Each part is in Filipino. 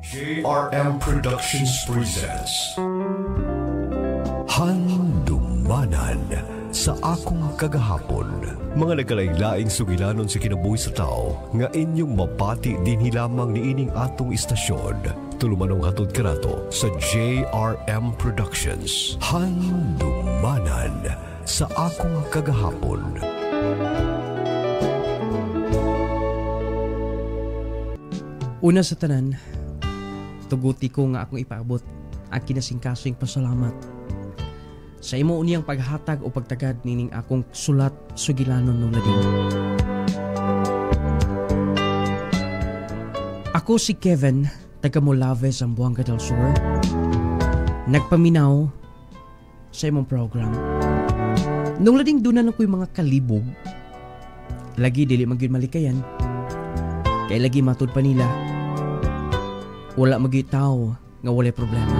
JRM Productions presents Handumanan sa akong kagahapon. Mga nagkalain-laing sugilanon sa kinabuhi sa tao nga inyong mapati din hilamang niining atong istasyon. Tulumanong hatod kanato sa JRM Productions. Handumanan sa akong kagahapon. Una sa tanan, tuguti ko nga akong ipaabot ang kinasingkasing pasalamat sa imo uniyang paghatag o pagtagad nining akong sulat sugilanon nung lading. Ako si Kevin, taga Molave, Zamboanga del Sur. Nagpaminaw sa imong program. Nung lading dunan ako'y mga kalibog, lagi dili magyud malikayan, kay lagi matud pa nila, wala magyutaw nga walay problema.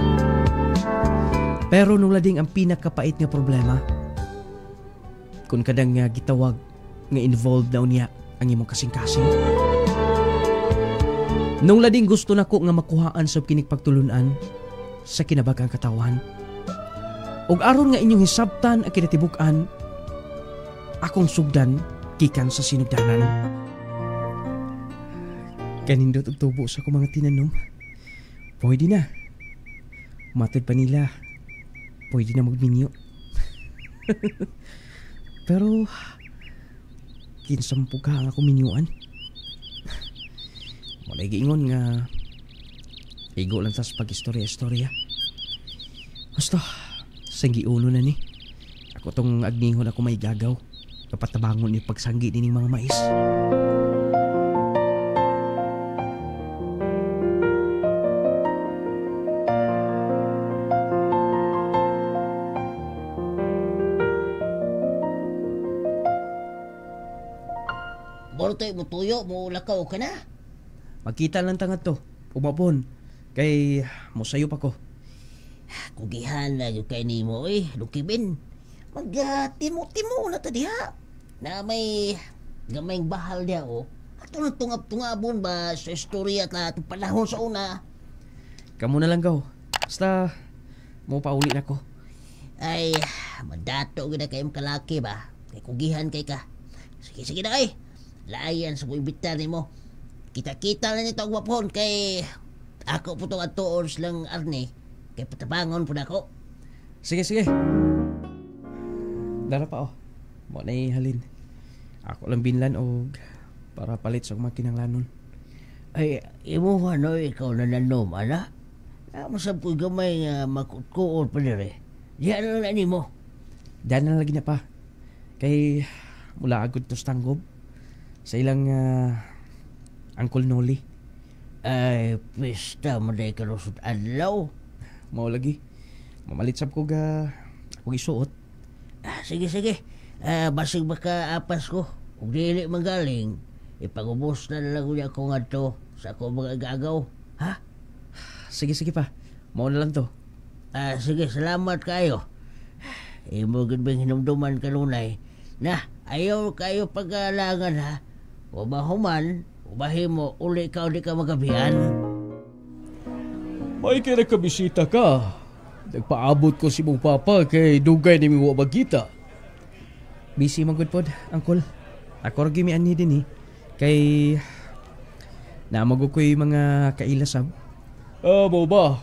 Pero nung lading ang pinakapait nga problema, kung kadang nga gitawag nga involved na unya ang imong kasing-kasing. Nung lading gusto nako nga makuhaan sa kining pagtulunan sa kinabagang katawan. Ug aron nga inyong hisabtan ang kinatibuk-an, akong sugdan gikan sa sinugdanan. Kanindot og tubo sa akong mga tinanom. Pwede na. Matod pa nila. Pwede na magminyo. Pero kinsampu ka ang akong minyuan. Walay giingon nga igo lang tas pag-istorya-istorya. Basta sanggi ulo na ni. Ako tong agnihon ako may gagaw. Kapatabangon ni pagsanggi nining mga mais. Bortoy mo tuyo, mo lakaw ka na. Magkita lang tangad to. Umapon. Kay mosayo pa ko. Kugihan na yung kay ni mo lukibin. Timo-timo na ta diha. Na may gamayng bahal diha Ato na tungab-tungabon ba sa istorya at panahon sa una. Kamu na lang gaw. Basta mo pauli na ko. Ay, madato gina kayong kalaki ba? Kay kugihan kay ka. Sige na Layan sa kuibitan ni mo. Kita-kita lang ito ang wapon kay ako po itong atoors lang arne. Kay patabangon po na ako. Sige. Dara pa mo na halin. Ako lang binlan og para palit sa makinanglanon. Ay, imo ikaw na nanom, ana? Masab ko gamay nga makutkuon pa nire. Diyan na ni mo. Diyan na lagi na pa. Kay mula agad to stanggob. Sa ilang Uncle Noli. Ay, pista mo na ikalusot adlaw. Mao lagi. Mamalitsap ko ga akong isuot. Sige. Basig baka apas ko. Kung dili magaling, ipagubos na lang niya ako nga to sa ako mga gagaw. Ha? Sige pa. Mao na lang to. Sige, salamat kayo. Imo gud bang hinumduman kanunay. Na, ayaw kayo pag-alangan ha. Ubahuman, ubahin mo, uli ka o di ka magabihan. May kinakabisita ka. Nagpaabot ko si mong papa kay dugay ni mga bagita. Busy man gud pod, Uncle. Ako rin gimian ni din Kay naamag ko'y mga kailasab. Mo ba?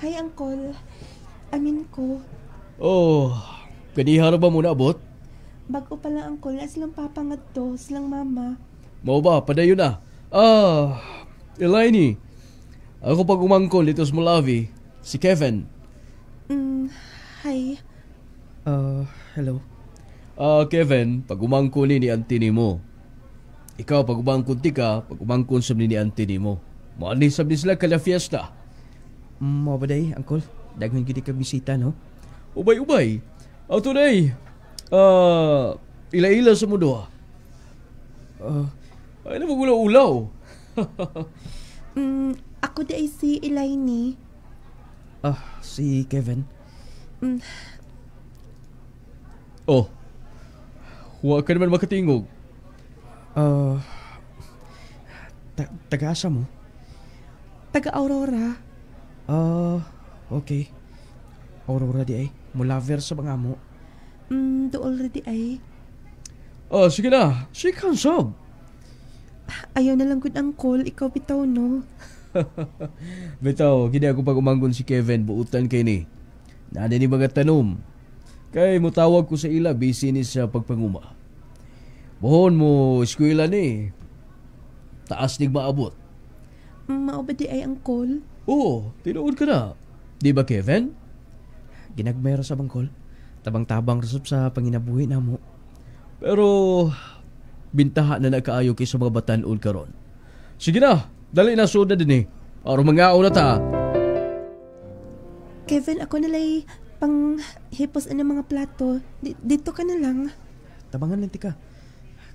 Hi, Uncle. Amin ko. Kanihara ba mo naabot? Bago pa lang, Uncle. Silang papa nga to, silang mama. Mo ba? Padayon na. Elaine. Ako pag umangkol dito sa Molave. Si Kevin. Hi. Hello. Kevin, pag umangkol ni auntie ni mo. Ikaw, pag umangkol ka, pag umangkol sa ni auntie ni mo. Maanisab ni sila kala fiesta. Mo ba day, Uncle? Daghon gid ka bisita, no? Ubay. Auto day. Ila-ila sa mundo. Ay na magulaw-ulaw. Ako di ay si Elaine. Si Kevin. Huwag ka naman makatingog. Taga-asa mo? taga Aurora. Okay. Aurora di ay. Mulaver sa mga mo. Do already ay. Sige na. Shake hands up. Ayaw na lang good uncle, ikaw bitaw no. Bitaw, hindi ako pag-umanggon si Kevin, buutan kay ni. Nada ni mga tanom. Kay mutawag ko sa ila, busy ni sa pagpanguma. Buhon mo, eskwela ni. Taas nig maabot. Mao ba di ay uncle? Oo, tinuod ka na. Di ba, Kevin? Ginagmayro sa bangkol. Tabang-tabang resop sa panginabuhi na mo. Pero, bintaha na nagkaayo kay sa mga batan-on karon. Sige na, dali na soda din eh. Araw mga na ta. Kevin, ako nalay pang hipos ng mga plato. Dito ka na lang. Tabangan lang tika.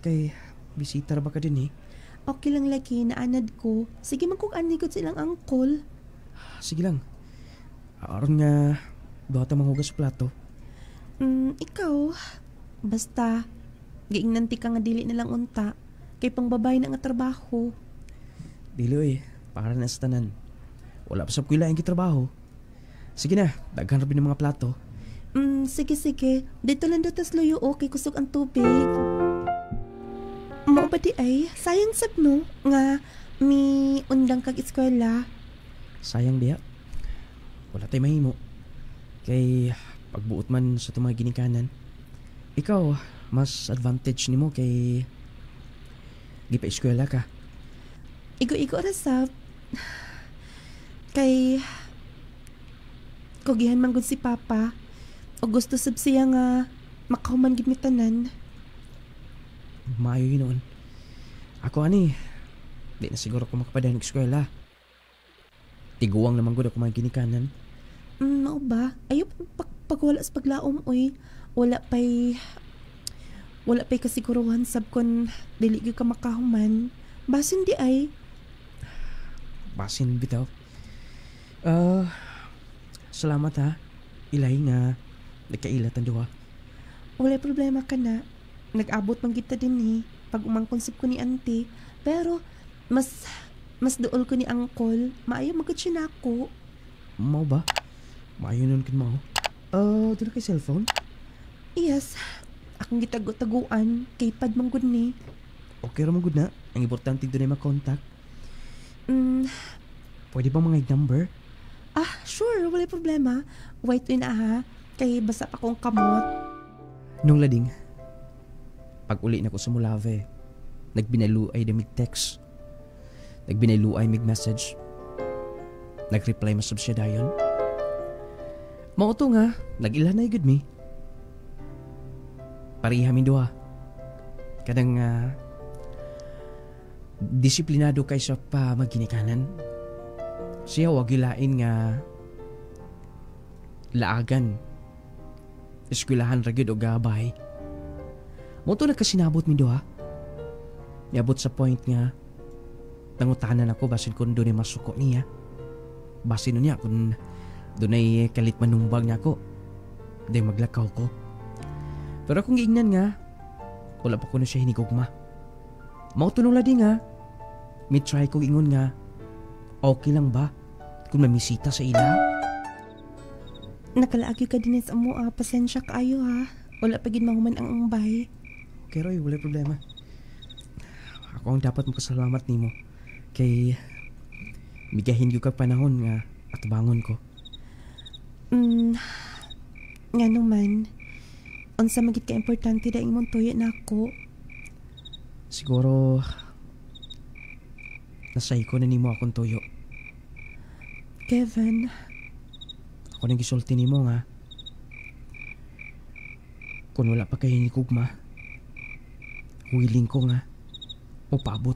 Kay bisita ba ka din eh? Okay lang lagi, naanad ko. Sige man kung anigod silang uncle. Sige lang. Aron nga duha ta manghugas sa plato. Ikaw, basta, giingnanti ka nga dili na lang unta, kay pang babae na nga trabaho. Dili oy, para na sa tanan. Wala pa sa kuila ang gitrabaho. Sige na, daghan ra ng mga plato. Sige. Dito lang datas luyo kay kusog ang tubig. Mao ba di ay, sayang sab no, nga mi undang kag eskwela. Sayang diya. Wala tay mahimo. Kay pagbuot man sa itong mga ginikanan, ikaw, mas advantage nimo kay di pa eskwela ka. Igo-igo rasab. Kay kugihan man gud si Papa o gusto sab siya nga makahuman gid mi tanan. Maayo yun noon. Ako ani, di na siguro ko makapadayon ng eskwela. Tiguang naman gud ako mga ginikanan. Mao ba? Ayaw pagwala sa paglaom oy. Wala pa'y kasiguruhan sab kon dili gyud ka makahuman. Basin di ay. Basin bitaw. Salamat ha. Ilay nga nagkailat ang duha. Wala problema ka na. Nag-abot man kita din pag umangkonsep ko ni auntie. Pero mas duol ko ni uncle. Maayo magod siya na ako. Mau ba? Maayo nun kin mao. Dito kay cellphone? Yes. Akong gitago-taguan. Kay pad man gud ni. Okay ra man gud na. Ang importante doon ay makontak. Pwede ba mga number? Sure. Wala problema. Wait na ha. Kay basa pa kong kamot. Nung lading, pag uli na ko sa Mulave, nagbinaluay na mig text. Nagbinaluay mig message. Nag-reply masab siya dayon. Mauto nga, nag-ilan na good me. Pariha min duha. Kadang disiplinado kay sa pa magginikanan. Siya wag ilain nga laagan. Eskwelahan ra gyud og gabay. Mauto na kasinabot min duha. Niabot sa point nga nangutanan ako basin kung doon ay masuko niya. Basin niya kung doon ay kalit manumbag niya ako. Day maglakaw ko. Pero kung giingnan nga, wala pa ko na siya hinigugma. Mautunong ladi nga, may try ko ingon nga, okay lang ba kung mamisita sa ila? Nakalaagyo ka din sa mo pasensya kaayo ha. Wala pa gid mahuman ang umbay. Okay Roy, wala problema. Ako ang dapat magpasalamat nimo. Kay bigahin yung kag panahon nga at bangon ko. Nga naman, unsa magit ka importante da imong tuyo na ako. Siguro nasay ko na nimo akong tuyo. Kevin, ako nang gisulti nimo nga. Kung wala pa kayo ni Kugma, willing ko nga upabot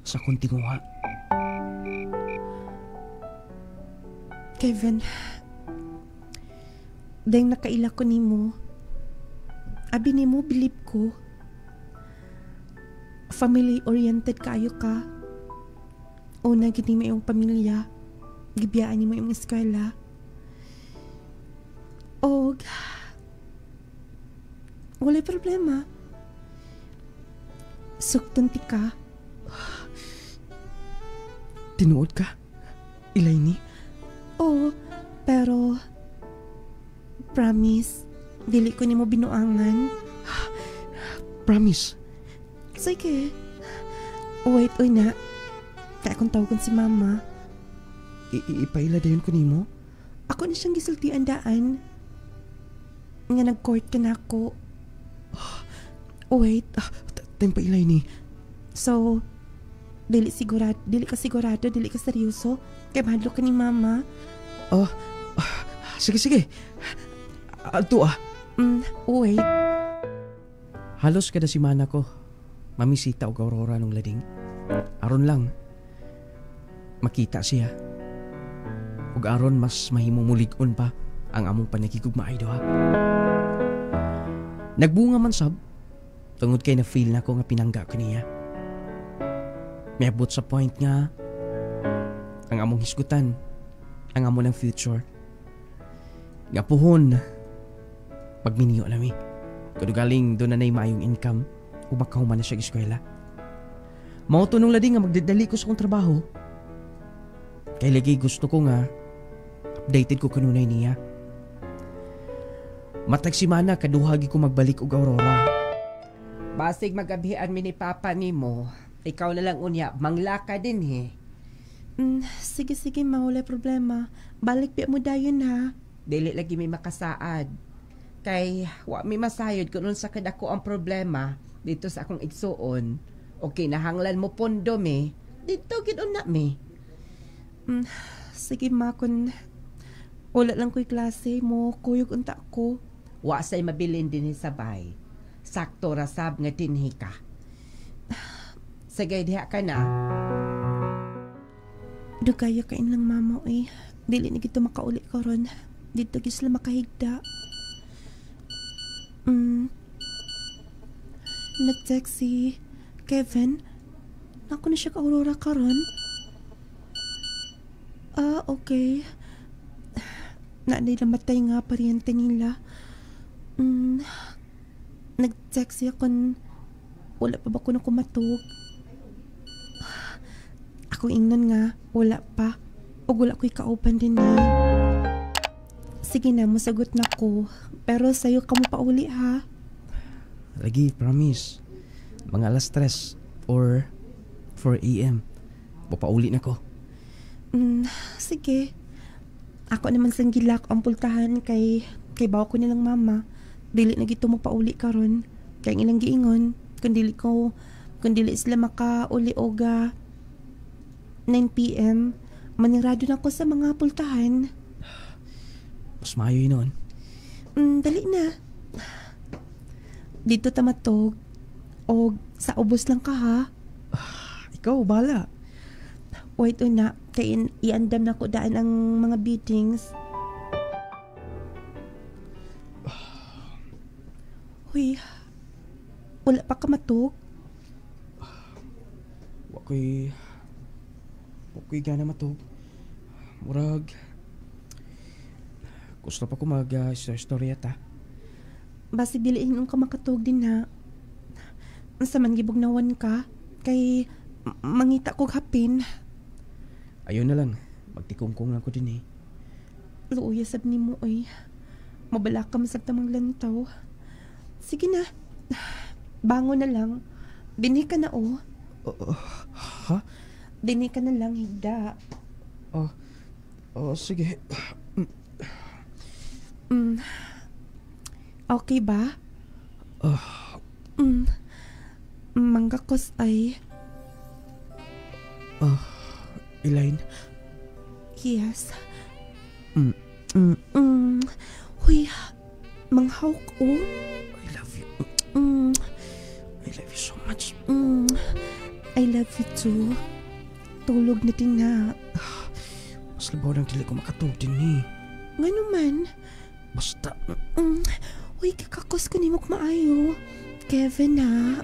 sa kuntinguha. Kevin, dahil nakaila ko nimo, abi nimo bilib ko. Family-oriented kayo ka. Una, gini mo yung pamilya. Gibiyaan mo yung eskwela. O, wala problema. Sukton ti ka. Tinuod ka? Elaine? Oo, pero promise, dili ko nimo binuangan. Promise. Sige. Wait, uy na. Kaya akong tawagan si mama. Ipaila dayon ko nimo? Ako na siyang gisultian daan. Nga nag-court ka na ako. Wait. Time pa Elaine. So, dili ka sigurado, dili ka seryoso. Kaya mahadlo ka ni mama. Sige. Alto Wait. Halos kada simana ko mamisita og Aurora nung lading. Aron lang makita siya. Ug aron mas mahimumulig-on pa ang among panakigugmaay duha. Nagbunga man sab tungod kay na feel na ko nga pinangga ko niya. Miabot sa point nga ang among hisgutan, ang among ng future. Nga puhon pagminyo nami. Kuno galing doon na maayong income ug makahuman na siya eskwela. Mao to nung lading nga magdadali ko sa kong trabaho. Kay lagi gusto ko nga updated ko kanunay niya. Matag simana kaduhagi ko magbalik og Aurora. Basig magabihan mi ni Papa nimo. Ikaw na lang unya, manglaka din he. Sige, mahulay problema. Balik piya mo dayon ha. Dili lagi may makasaad. Kay wa mi masayod kung sa kadako ang problema dito sa akong igsuon. O kinahanglan mo pondo mi, dito gid una mi. Sige ma, kun wala lang ko'y klase mo, kuyog unta ko. Wa say mabilin din sabay. Sakto rasab nga dinhi ka. Sige, diha ka na. Dugaya kain lang mama eh. Dili na gito makauli karon. Dito gid sila makahigda. Nag-text si Kevin. Ako na siya ka Aurora karon. Okay. Namatay nga paryente nila. Nag-text siya kung wala pa ba ko na kumatog. Ako ingnon nga, wala pa. O wala ko'y kaupan din eh. Sige na, masagot na ko. Pero sa'yo ka mo pauli ha. Lagi, promise. Mga alas 3 or 4 a.m. Papauli na ko. Sige. Ako naman sang gilak ang pultahan kay bawa ko nilang mama. Dili na gito mo pauli karon. Kay ilang giingon kung dili sila makauli oga 9 p.m. manirado na ko sa mga pultahan. Mas maayo yun. Dali na. Dito tamatog. O sa ubos lang ka ha. Ikaw, bala. Wait na. Kaya iandam na ko daan ang mga beatings. Huy. Wala pa ka matog? Wakoy gana matog. Murag. Gusto pa ko mag-istorya ta. Basi diliin ka makatog din ha. Sa man gibugnawan ka. Kay mangita kog hapin. Ayun na lang. Magtikungkong lang ko din eh. Luuya sab ni mo ay. Mabala ka masagtamang lantaw. Sige na. Bangon na lang. Dinhi ka na oh. Ha? Dinhi ka na lang, higda. Sige. Okay ba? Manggakos ay... Elaine? Yes. Huy, manghaw ko. I love you. I love you so much. I love you too. Tulog na din na. Mas labaw lang dili ko makatulog din eh. Nga naman. Basta. Uy, kakakos ko ni mo kumaayo. Kevin ha.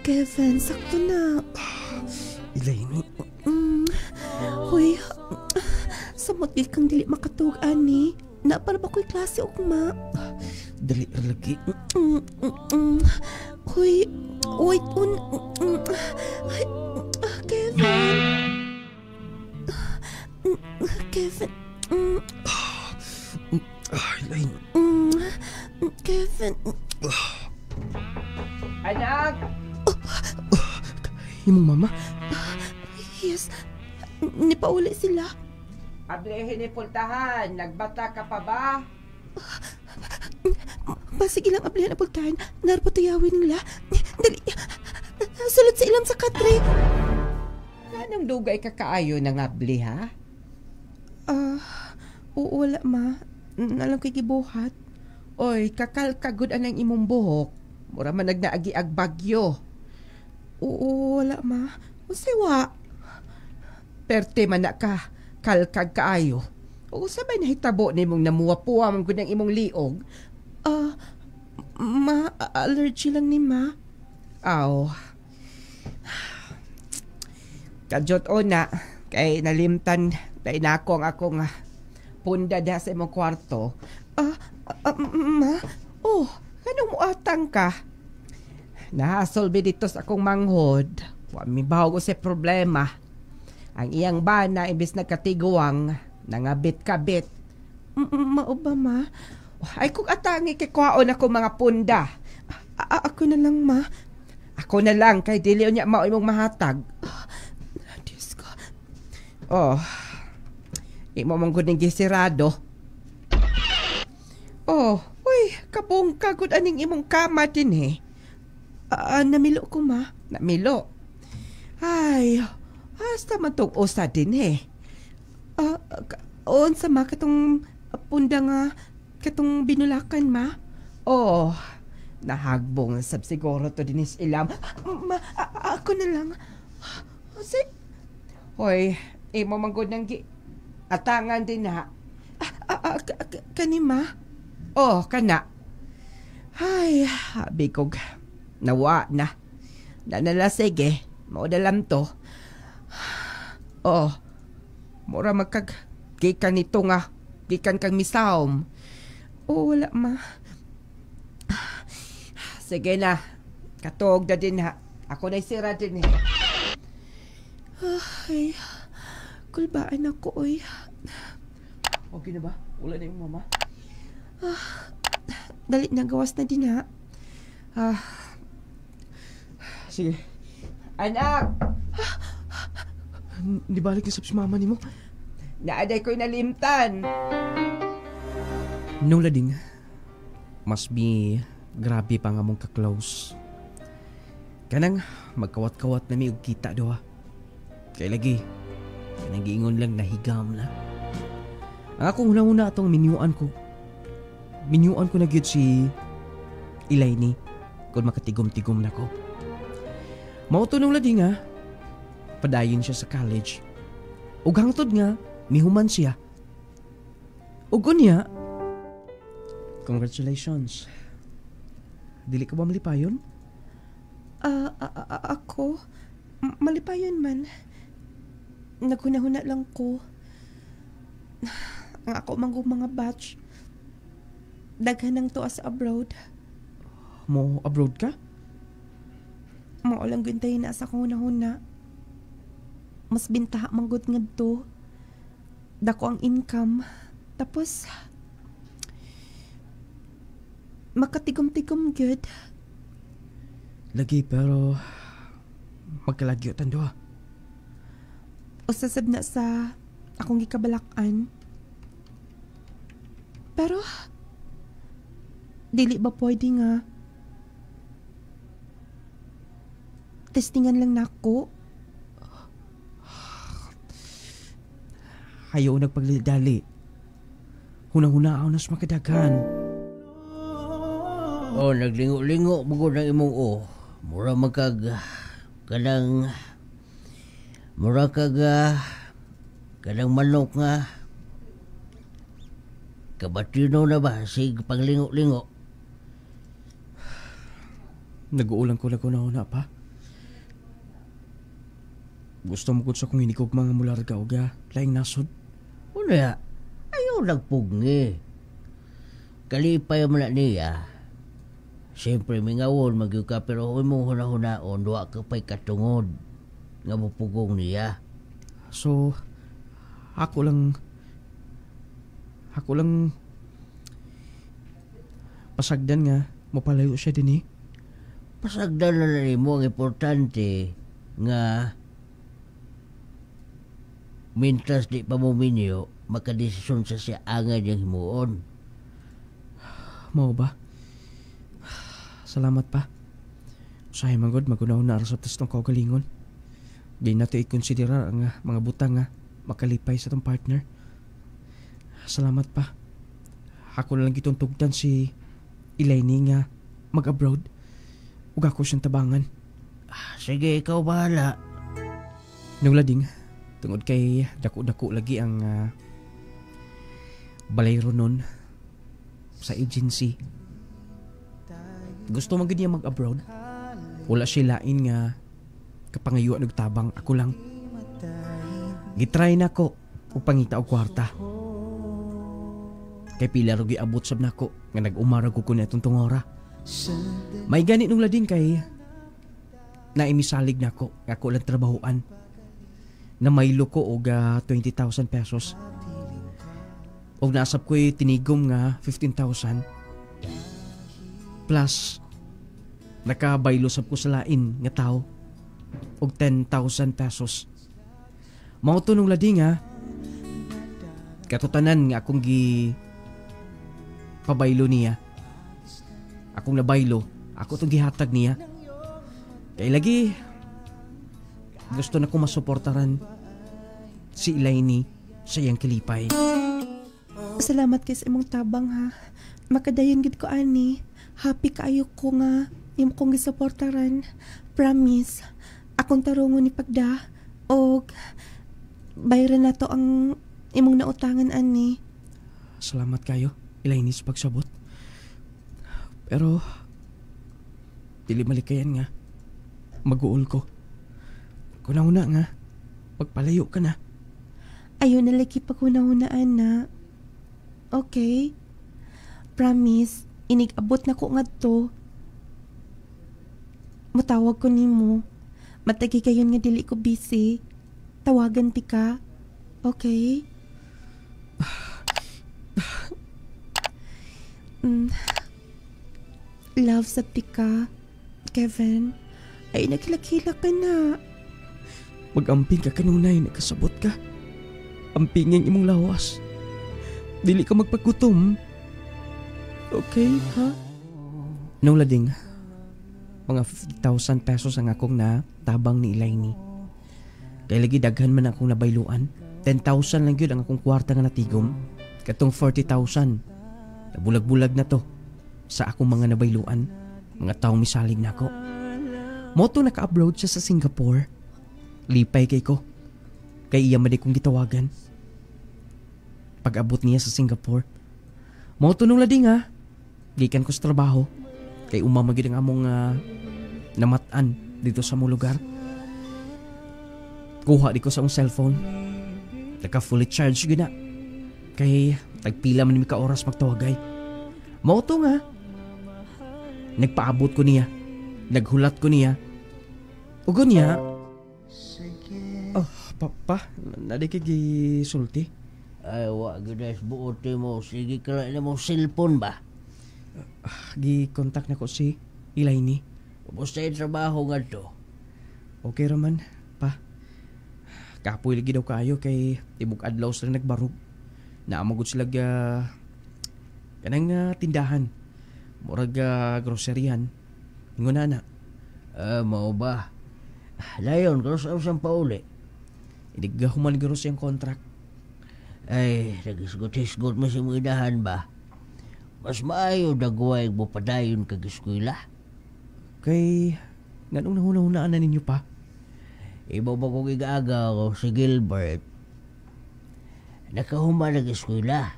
Kevin, sakto na. Elaine. Uy, samot gil kang dili makatulog ani. Na para ba ko'y klase o kuma? Dali lagi. Uy, wait un. Kevin. Kevin. Elaine. Kevin. Anak! Imong mama? Yes. Nipauli sila. Ablehin ni pultahan. Nagbata ka pa ba? Basig ilang ablihan na pagtahan. Narpatuyawin nila. Dali. Sulod sa ilam sa katre. Anong dugay ka kaayo ng abli, ha? Oo, wala ma. Nalang kay gibuhat. Oy, kakalkagod anang imong buhok. Mura man nagnaagi ag bagyo. Oo, wala ma. Usiwa. Perte man na ka. Kalkag kaayo. O sabay nahitabo ni mong namuwa-puwa mong gud ang imong liog. Ma, allergy lang ni ma. Aw. Kadyot o na. Kay nalimtan. Dahil na akong punda da sa imong kwarto. Ma? Oh, kanong muatang ka? Nahasolbi dito sa akong manghod. Wami bahaw ko sa problema. Ang iyang bana imbis nagkatiguang, nangabit-kabit. Mao ba ma? Ay kung atangi kay kwaon ako mga punda. Ako na lang ma. Ako na lang kay dili niya mao imong mahatag. Diyos ko. Oh. Imo mong gud gisirado. Oh, uy, kabungka gud aning imong kama din eh. Namilo ko ma. Namilo. Ay, hasta man tong usa din eh. Unsa ma katong punda nga katong binulakan ma? Oh, nahagbong sab siguro to dinis ilam. Ma, ako na lang. Hoy, imo man gud nang atangan din ha. Kanima? Oh, kana. Ay, habi kog nawa na. Nanalasig eh. Mao dalam to. Oh, mura magkag gikan nito nga. Gikan kang misawm. Oo, wala ma. Sige na. Katog na din ha. Ako na sira din eh. Ay, kulbaan ako oy. Okay na ba? Wala na yung mama? Dali na gawas na din ha. Sige. Anak! Di balik na sa si mama ni mo? Naaday ko'y nalimtan. Nung lading, mas be grabe pa nga mong ka-close. Kanang magkawat-kawat na may kita doha. Kaya lagi, kanang giingon lang nahigam na. Ang akong una-una atong minyuan ko na gyud si Elaine kung makatigom-tigom na ko. Mauto nung lading nga, padayon siya sa college. Ug hangtod nga, mihuman siya. Ug unya, congratulations. Dili ka ba malipayon? Ako? Malipayon man. Naghuna-huna lang ko. Ang ako manggong mga batch. Daghan ng tuas abroad. Mo abroad ka? Mao lang guntay na sa kong huna-huna. Mas bintaha manggod ngadto. Dako ang income. Tapos makatigom-tigom good. Lagi pero magkalagyotan doha. O sasab na sa akong gikabalakan. Pero dili ba pwede nga testingan lang nako? Ayaw nagpaglidali. Hunang-huna ako nas makadaghan. Oh, naglingo-lingo bugod ng imong mura magkag kanang mura kag kanang manok nga kabatino na ba sig panglingo-lingo. Nag-uulang ko na pa. Gusto mo ko sa kung hinikog mga mularga o laing nasod. Ano ya? Ayaw nagpugni. Kalipay mo na niya. Siyempre, mingawon magyug ka pero huwag mo huna-hunaon, duwa ka pa'y katungod nga mupugong niya. So, Ako lang pasagdan nga mapalayo siya din eh. Pasagdan na nimo ang importante nga mintas di pa mo minyo makadesisyon sa siya angad yung himuon. Mao ba? Salamat pa. Usahay man gud magunaw na sa testong kaugalingon. Di na to i-considera ang mga butang nga makalipay sa tong partner. Salamat pa. Ako na lang gitong tugtan si Elaine nga mag-abroad. Ug ako siyang tabangan. Sige, ikaw bahala. Nung lading, tungod kay dako-dako lagi ang balayro nun sa agency. Gusto man gid niya mag-abroad. Wala siya lain nga kapangayuan og tabang, ako lang. Gitry na ko upangita og kwarta. Kay pila ro giabot sab nako nga nag-umara ko kun atong tungora. May gani nung lading kay naimisalig nako nga ako lang trabahoan. Na maylo ko og 20,000 pesos. Og nasab ko'y tinigom nga 15,000. Plus nakabaylo sab ko sa lain nga tao og 10,000 pesos. Mao to nung lading nga katutanan nga akong pabaylo niya. Akong nabaylo, ako itong gihatag niya. Kaya lagi, gusto na kong masuportaran si Elaine sa iyang kilipay. Salamat kay sa imong tabang ha. Makadayon gid ko ani. Happy kaayo ko nga imo kong gisuportaran. Promise, akong tarungon ni Pagda og bayran na to ang imong nautangan ani. Salamat kayo, Elaine, sa pagsabot. Pero dili malikayan nga mag-uol ko. Kuna-una nga pagpalayo ka na. Ayun na lagi paguna-unaan na. Okay? Promise, inig-abot na ko nga to. Matawag ko nimo. Matagi kayon nga dili ko busy. Tawagan ti ka. Okay? Love sa ti ka, Kevin. Ay nagkilakila ka na. Mag-amping ka kanunay, nagkasabot ka. Ampingin imong lawas. Dili ka magpagutom. Okay, ha? Nung lading, mga 50,000 pesos ang akong na tabang ni Elaine. Kaya lagi daghan man akong nabayluan. 10,000 lang yun ang akong kwarta nga natigom. Katong 40,000. Nabulag-bulag na to sa akong mga nabayluan. Mga taong misalig na ako. Moto naka-abroad siya sa Singapore. Lipay kay ko. Kay iya madi kong gitawagan. Pag-abot niya sa Singapore. Moto nung lading ha. Gikan ko sa trabaho. Kay umamagid ang among namatan dito sa mong lugar. Kuha di ko sa akong cellphone. Naka fully charged gina. Kay tagpila man mi ka oras magtawagay. Moto nga. Nagpaabot ko niya. Naghulat ko niya. Ugo niya. Oh, papa, nadikigi sulti. Ay, wag guys, buote mo. Sige ka lang na mo cellphone ba? Gi-contact na ko si Elaine. Kumusta yung trabaho nga to? Okay raman, pa. Kapoy lagi daw kayo kay tibok adlaw sila nagbarog. Naamagod sila kanang tindahan. Murag groceryan. Ingon na. Mao ba? Layon, karos saan pa uli? Hindi human gros yung contract. Ay, nagisgot-hisgot mo si mga idahan ba? Mas maayo dagway mo padayon kag eskwela. Kay, ganong nahuna-hunaan na ninyo pa? Iba ba kong igaaga ko si Gilbert? Nakahuma nag-eskwela.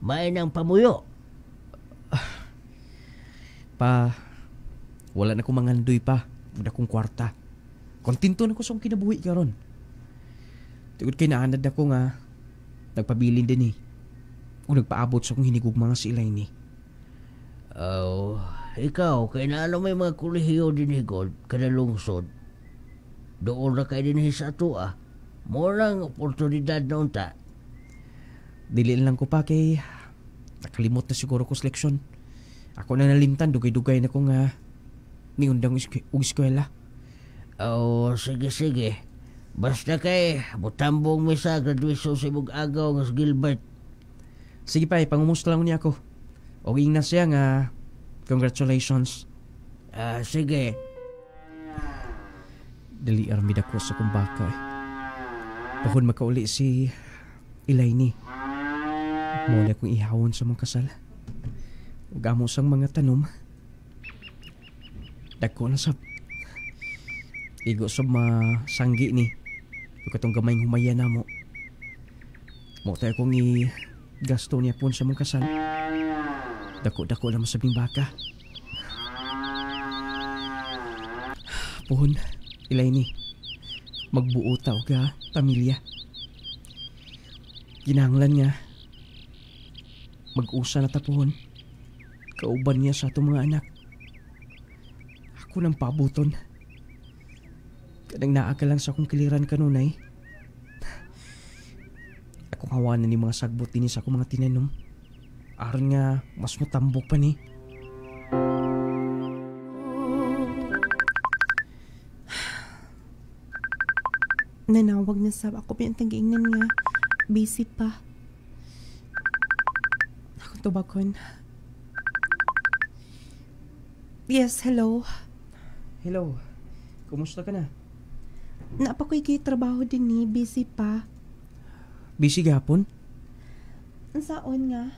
May nang pamuyo. Pa, wala na kong mangandoy pa. Wala kong kwarta. Kontento na ko sa kinabuhi karon. Tugod kay naanad ako nga nagpabilin din eh. O nagpaabot sa kong hinigugma nga si Elaine. Oh, ikaw, kay naano may mga kolehiyo din higod, kada lungsod. Doon na kayo din sa ato ah. Morang oportunidad na unta. Dili lang ko pa kay nakalimot na siguro ko seleksyon. Ako na nalimtan, dugay-dugay na ko nga niundang og eskwela. Oh, sige. Basta kay butambong mi sa graduation sa imong agaw nga si Gilbert. Sige pa, pangumusta lang niya ako. O na siya nga, congratulations. Sige. Dali armid ako sa kong baka eh. Pahon makauli si Elaine. Mula kong ihawon sa mong kasal. Ugamo sang mga tanom. Dagko na sab. Igo sab masanggi ni. Yung katong gamayng humaya na mo. Mo tayo kong gasto niya po sa mong kasal. Dako-dako na masabing baka. Puhon, Elaine. Magbuo tao ka, pamilya. Ginahanglan nga. Mag-usa na tapuhon. Kauban niya sa atong mga anak. Ako nang pabuton. Kadang naa ka lang sa akong kiliran kanunay. Akong hawanan ni mga sagbot din sa akong mga tinanom. Aron nga mas matambok pa ni. Nanawag na sab ako pinatanggiingnan nga. Busy pa. Akong tubakon. Yes, hello. Hello, kumusta ka na? Naapa ko'y trabaho din ni. Busy pa. Busy gapon? Ang saon nga?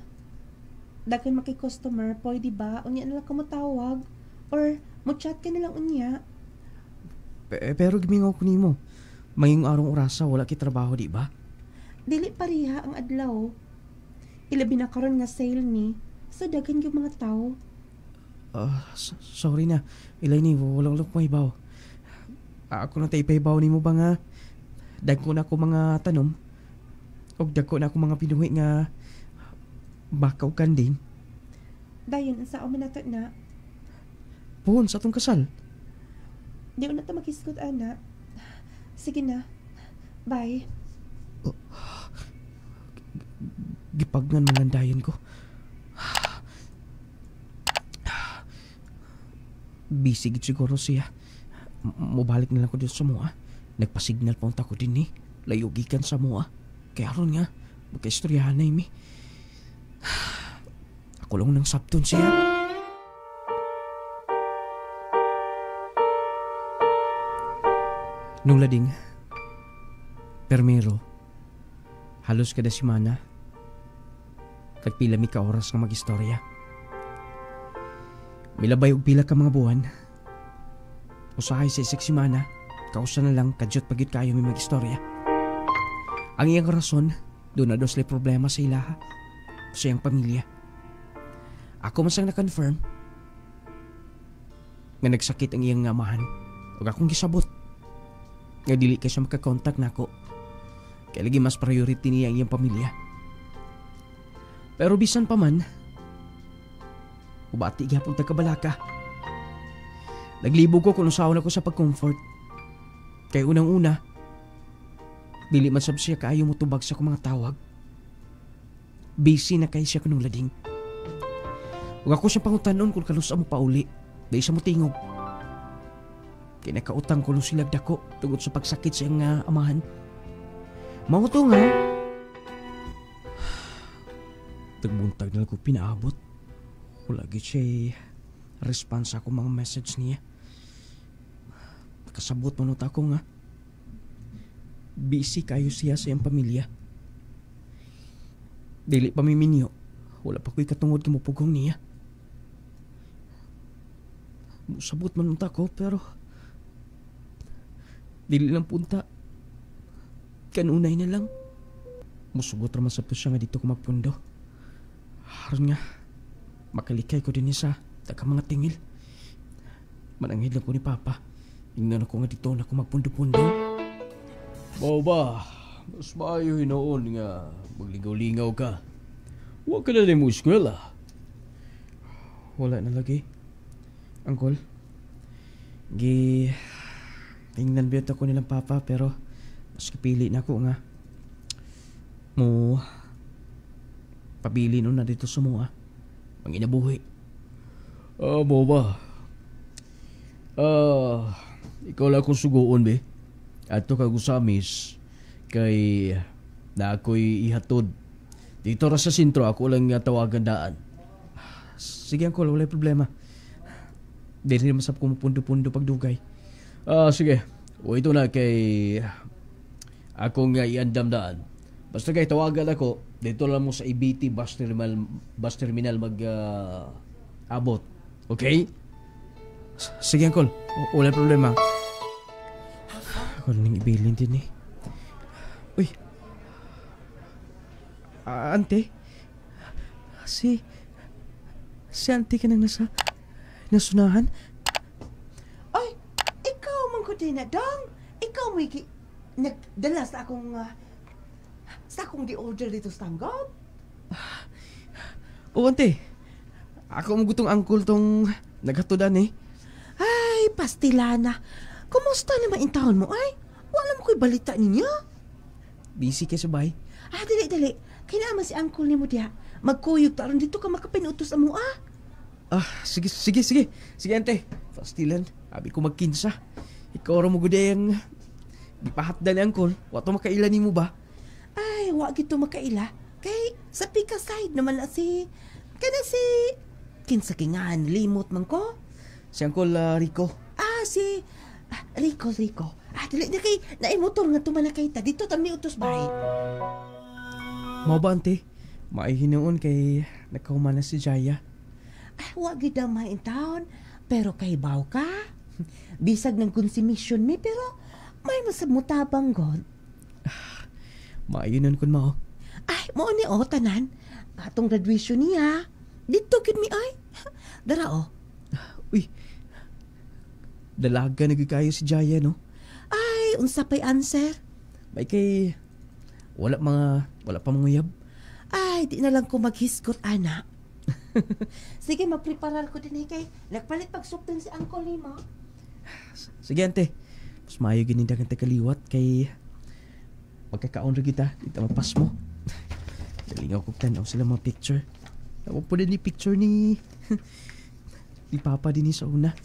Dagan maki-customer, pwede ba? Unya na lang ka mo tawag? Or mo-chat ka na lang unya? Pero gimingaw ko nimo. Mayong arong orasa, wala ki trabaho, di ba? Dili pariha ang adlaw. Ilabi na karon nga sale ni. So dagan yung mga tao. Sorry na. Elaine, walang pahibaw. Ako na tayo pahibaw ni mo ba nga? Dagko na ako mga tanom. O dagko na ako mga pinuhi nga bakaw kanding. Dayon, ang sao man nato na. Puhon sa atong kasal. Di na ito makiskot, ana. Sige na. Bye. Gipagnan malandayan ko. Busy gid siguro siya. Mubalik na lang ko dito sa mua. Nagpa-signal pa unta ko din ni. Layo gikan sa mua. Kaya ron nga, magkaistoryahan na imi. Ako lang nang sabton siya. Nung lading, permero, halos kada simana, kagpila mi ka oras nga mag-istorya. Milabay og pila ka mga buwan. Usahay sa isang simana, kausa na lang kadyot pagyut kayo mi mag-istorya. Ang iyang rason, doon na dosle problema sa ilaha, sa iyang pamilya. Ako masang na-confirm nga nagsakit ang iyang amahan ug akong gisabot nga dili kay siya makakontak nako. Kaya lagi mas priority niya ang iyang pamilya. Pero bisan pa man, ubati gyapon tagkabalaka. Naglibog ko kung usawan ako sa pag-comfort. Kaya unang-una, dili man sab siya kaayo mo tubag sa akong mga tawag. Busy na kay siya kanong lading. Ug ako siya pangutanon kung kalusa mo pauli, dahil siya mo tingog. Kinakautang ko silag dako tungod sa pagsakit sa iyang amahan. Mao to nga. Tagbuntag na lang ko pinaabot. Wala gid siya response ako mga message niya. Kasabot mo nota ko nga. Busy kayo siya sa iyang pamilya. Dili pa miminyo. Wala pa ko'y katungod ka mapugong niya. Sabot man nota ko pero dili lang punta. Kanunay na lang. Musugot raman sa siya nga dito ko magpundo. Haron nga, makalikay ko din isa. Taka mga tingil. Manangid lang ko ni Papa. Ingnan ako nga dito na ako magpundo-pundo. Mau ba? Mas maayo hinoon nga magligaw-lingaw ka. Huwag ka na rin mo eskwela. Wala na lagi. Angkol. Tingnan biyot ako nilang Papa pero mas kapili na ako nga. pabili nun na dito sa mga manginabuhi. Mo ba? Ikaw lang kung sugoon, be. Ato kag usamis kay na ako'y ihatod. Dito ra sa sentro, ako lang nga tawagan daan. Sige, Uncle, wala problema. Dili naman sa kumupundo-pundo pagdugay. Sige. O ito na kay ako nga iandam daan. Basta kay tawagan ako, dito lang mo sa EBT bus terminal mag abot. Okay? Sige, Uncle. Wala problema. Ako nang ibilin din eh. Uy. Ante. Si ante ka nang nasunahan? Ay, ikaw man ko din na, Dong. Ikaw mo nagdala sa akong di-order dito sa tanggap. O, ante. Ako mo gutong uncle tong naghatudan eh. Ay, pastilana. Kumusta naman in taon mo, ay? Wala mo ko'y balita niya. Busy ka sa bay. Dali. Kailangan si uncle ni mo diya. Magkuyog taron dito ka makapinutos mo, Sige. Sige, ante. Pastilan. Abi ko magkinsa. Ikaw ra mo gudayang gipahatdan ni uncle. Wato makailan ni mo ba? Ay, wag ito makaila. Kay sa pika side naman na si kinsa kingahan limot man ko. Si Uncle Rico. Si Rico. Dali na kay naimotor nga tumalakay ta dito tamni utos bahay. Mao ba, ante? Maihinoon kay nakahuman na si Jaya. Wag gid in town. Pero kay baw ka. Bisag ng konsumisyon mi pero may masamutabang god. Maihinon kun mao. Mo ni tanan. Atong graduation niya. Dito gid mi ay. Dara Uy. Dalaga na kayo si Jaya, no? Ay, unsa pa'y answer? Bay kay wala pa manguyab. Ay, di na lang ko maghiskot, anak. Sige, magpreparar ko din kay nagpalit pagsuptin si Uncle Lima. Sige, ante. Mas maayo gininda kang kaliwat kay magkakaon rin kita. Kita mapas mo. Dalingaw ko tanaw sila mga picture. Ako po din ni picture ni Papa din sa una.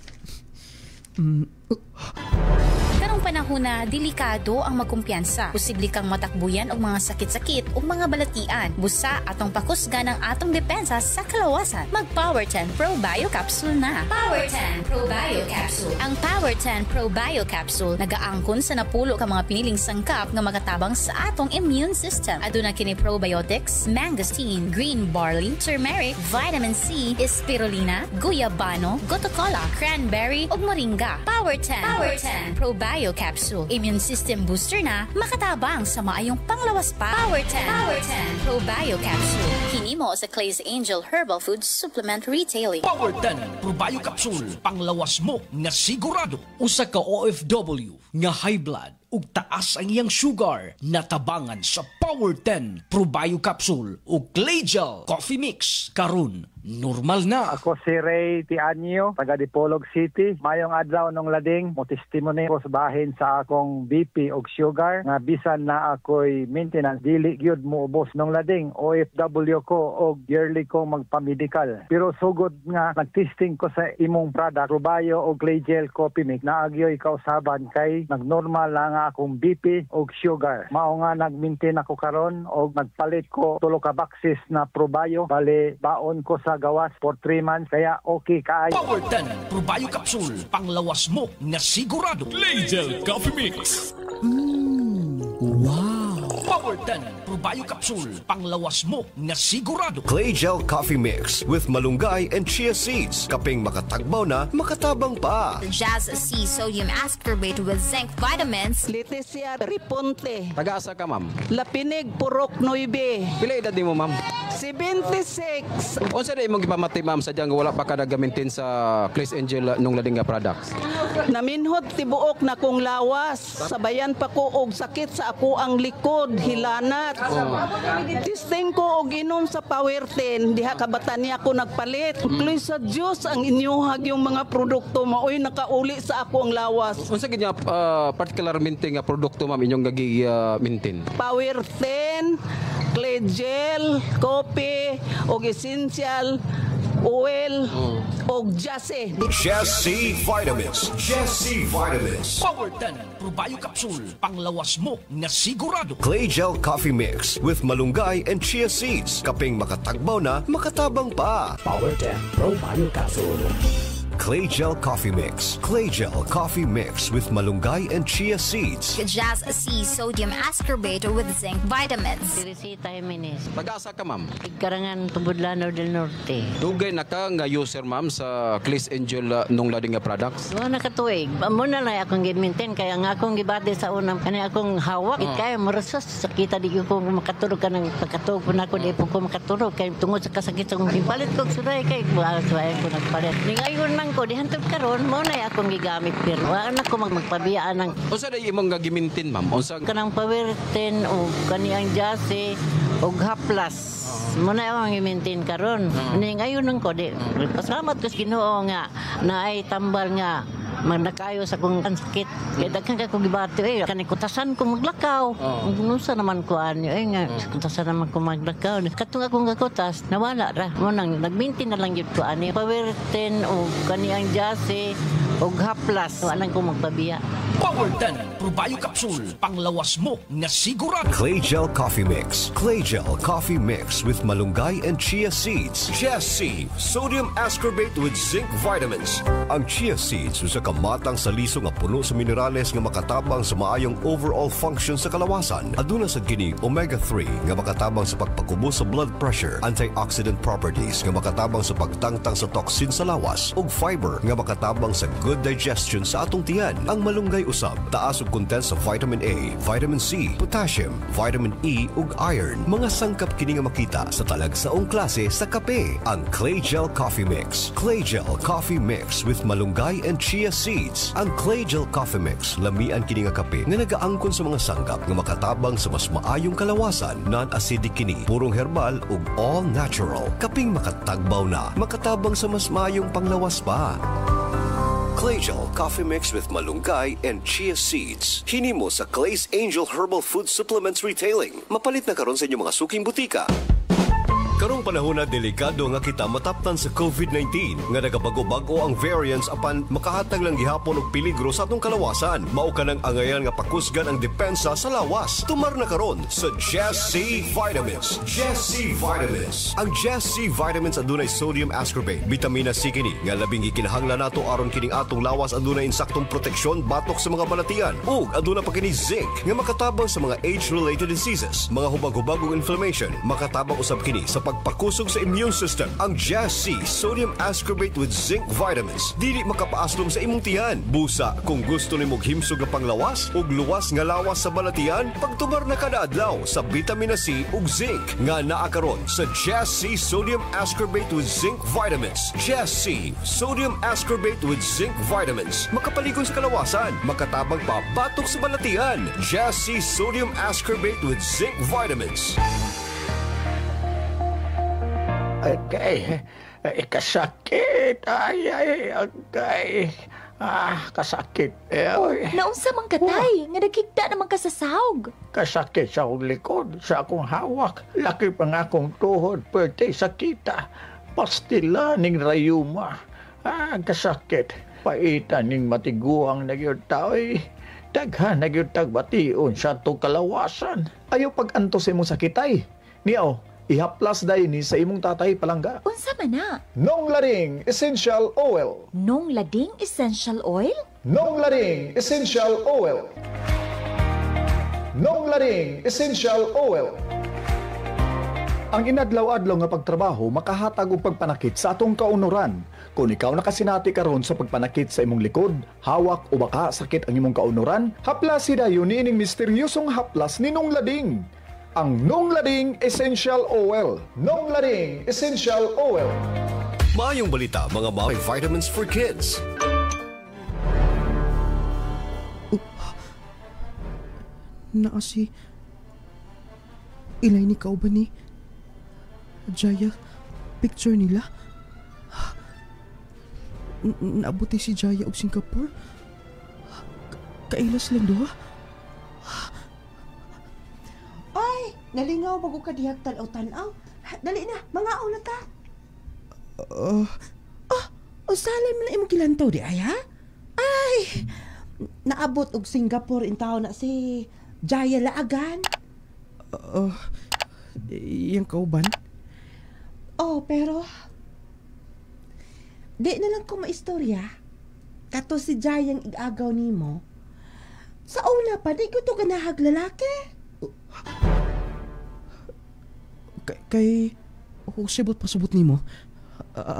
Karong panahon na delikado ang magkumpiyansa. Posible kang matakbuyan og mga sakit-sakit o mga balatian. Busa atong pakusga ng atong depensa sa kalawasan. Mag Power 10 Pro Bio Capsule na. Power 10 Pro Bio Capsule. Ang Power 10 Pro Bio Capsule nagaangkon sa napulo ka mga piniling sangkap nga makatabang sa atong immune system. Aduna kini probiotics, mangosteen, green barley, turmeric, vitamin C, spirulina, guyabano, gotocola, cranberry ug moringa. Power 10 Pro Bio Capsule. Immune system booster na makatabang sa maayong panglawas pa. Power 10 Pro Bio Capsule. Hinimo sa Clay's Angel Herbal Food Supplement Retailing. Power 10 Pro Bio Capsule. Panglawas mo nga sigurado. Usa ka OFW nga high blood ug taas ang iyang sugar, natabangan sa Power 10 Pro Bio Capsule ug Clay Gel Coffee Mix. Karon normal na. Ako si Ray Tianyo, taga Dipolog City. Mayong adlaw nung lading, mo testimony ko sa bahin sa akong BP og sugar nga bisan na ako'y maintenance dili gyud mo ubos nung lading. OFW ko og yearly ko magpa-medical. Pero sugod nga nagtesting ko sa imong product, Probayo og Clay Gel Coffee Mix, naagyoy kausaban kay nagnormal lang akong BP og sugar. Mao nga nag-maintain ako karon og nagpalit ko 3 ka boxes na Probayo. Bali baon ko sa gawas for 3 months kaya okay kaayo. Power 10 Pro Bio Capsule. Panglawas mo nga sigurado. Clay Gel Coffee Mix. Wow! Power 10 Pro Bio Capsule. Panglawas mo nga sigurado. Clay Gel Coffee Mix with malunggay and chia seeds. Kaping makatagbaw na, makatabang pa. Jazz C Sodium Ascorbate with zinc vitamins. Leticia Riponte. Taga-asa ka, ma'am? Lapinig Purok 9. Pila edad mo, ma'am? 76. Unsa na imong gipamati, ma'am, sadyang wala pa ka nagamitin sa Clay's Angel nung lading nga products? Naminhot tibuok na kong lawas. Sabayan pa ko og sakit sa ako ang likod, hilanat. Testing ko og inom sa Power 10. Diha kabatan niya ako nagpalit. Kloy sa Diyos ang inyuhag yung mga produkto. Maoy nakauli sa ako ang lawas. Unsa gid nga particular minting nga produkto, ma'am, inyong gagi-maintain? Power 10 clay gel, coffee, o essential oil, o jase. Jesse Vitamins. Jesse Vitamins. Power 10 Probio Capsule, panglawas mo na sigurado. Clay Gel Coffee Mix with malunggay and chia seeds. Kaping makatagbaw na, makatabang pa. Power 10 Probio Capsule. Clay Gel Coffee Mix. Clay Gel Coffee Mix with malunggay and chia seeds. Jazz C Sodium Ascorbate with zinc vitamins. Teresita Jimenez. Taga-asa ka, ma'am? Karangan Tubudlano del Norte. Dugay na ka nga user, ma'am, sa Clays Angel nung lading nga products? Wala nakatuig. Muna lang akong gi-maintain kaya nga akong gibati sa unang kani akong hawak. Kaya marasas sakita di ko makatulog ka ng pagkatulog po na ako di po ko makatulog kaya tungod sa kasakit sa kong ipalit ko suray kay suray ko nagpalit. Ngayon man ko dihantod karon mo na akong gigamit pero wala ko magpabiyaan ng unsa day imong gimintin, ma'am? Unsa kanang Power 10 o kaniyang Jase o Haplas. Muna akong i-maintain karon. Ngayon nang ko di pasalamat ko sa Ginoo nga na ay tambal nga nakayo sa kong sakit. Kaya daghan ka kong gibati kanang kutasan ko maglakaw. Unsa naman ko anyo nga kutasan naman ko maglakaw. Katong akong gakutas nawala ra. Mo nang nag-maintain na lang gyud ko ani. Power 10 o kaniyang Jase o Haplas. Wala ko magpabiya. Power 10 Probio Capsule, panglawas mo na sigurado. Clay Gel Coffee Mix. Clay Gel Coffee Mix with malunggay and chia seeds. Jesse Sodium Ascorbate with zinc vitamins. Ang chia seeds usa ka matang sa liso nga puno sa minerales nga makatabang sa maayong overall function sa kalawasan. Aduna sa kini omega-3 nga makatabang sa pagpakubos sa blood pressure, antioxidant properties nga makatabang sa pagtangtang sa toxin sa lawas, ug fiber nga makatabang sa good digestion sa atong tiyan. Ang malunggay usab taas og content sa vitamin A, vitamin C, potassium, vitamin E ug iron. Mga sangkap kini nga makita sa talagsaong klase sa kape. Ang Clay Gel Coffee Mix. Clay Gel Coffee Mix with malunggay and chia seeds. Ang Clay Gel Coffee Mix lamian kini nga kape nga nagaangkon sa mga sangkap nga makatabang sa mas maayong kalawasan. Non-acidic kini, purong herbal ug all natural. Kaping makatagbaw na, makatabang sa mas maayong panglawas pa. Clay Gel Coffee Mix with malunggay and chia seeds. Hinimo sa Clay's Angel Herbal Food Supplements Retailing. Mapalit na karon sa inyong mga suking butika. Karong panahon na delikado nga kita mataptan sa COVID-19 nga nagabago-bago ang variants apan makahatag lang gihapon og peligro sa atong kalawasan. Mao kanang angayan nga pakusgan ang depensa sa lawas. Tumar na karon sa Jesse Vitamins. Jesse Vitamins. Ang Jesse Vitamins adunay sodium ascorbate, vitamina C kini nga labing gikinahanglan nato aron kining atong lawas adunay insaktong proteksyon batok sa mga balatian. Ug aduna pa kini zinc nga makatabang sa mga age-related diseases, mga hubag-hubagong inflammation. Makatabang usab kini sa pagpakusog sa immune system. Ang Jesse Sodium Ascorbate with Zinc Vitamins dili makapaaslom sa imong tiyan. Busa kung gusto nimog himsog nga panglawas ug luwas nga lawas sa balatian, pagtumar na kada adlaw sa vitamina C ug zinc nga naa karon sa Jesse Sodium Ascorbate with Zinc Vitamins. Jesse Sodium Ascorbate with Zinc Vitamins. Makapaligon sa kalawasan, makatabang pa batok sa balatian. Jesse Sodium Ascorbate with Zinc Vitamins. Okay, kasakit. Ay, kasakit. Naunsa man katay, nga nagkigda naman ka sa sahog. Kasakit sa akong likod, sa akong hawak. Laki pa nga akong tuhod, pwede sakita. Pastila ning rayuma. Kasakit. Paitan ning matiguang nagyod tao'y. Daghan nagyod tagbation sa itong kalawasan. Ayaw pag-antos imong sakitay. Niyaw, ihaplas dahi ni sa imong tatay palangga. Unsa man na? Nong Lading Essential Oil. Nong Lading Essential Oil? Nong Lading Essential Oil. Nong Lading Essential Oil. Ang inadlaw-adlaw nga pagtrabaho makahatag og pagpanakit sa atong kaunoran. Kung ikaw nakasinati karon sa pagpanakit sa imong likod, hawak o baka sakit ang imong kaunoran, haplas dayon niining misteryosong haplas ni Nong Lading. Ang Nong Lading Essential Oil. Nong Lading Essential Oil. Maayong balita mga vitamins for kids. Naa si Ilay ni kauban ni Jaya. Picture nila. Naabuti si Jaya og Singapore. Kailas lang doha. Nalingaw bago ka dihag tanaw-tanaw. Dali na, mangaon na ta. Usalan mo na imong kilantaw di ay ha? Ay, naabot og Singapore in tao na si Jaya Laagan. Iyang kauban? Pero di na lang ko maistorya. Kato si Jayang igagaw nimo. Sa una pa, di ko to ganahag lalaki. Kay sibot pasubot nimo,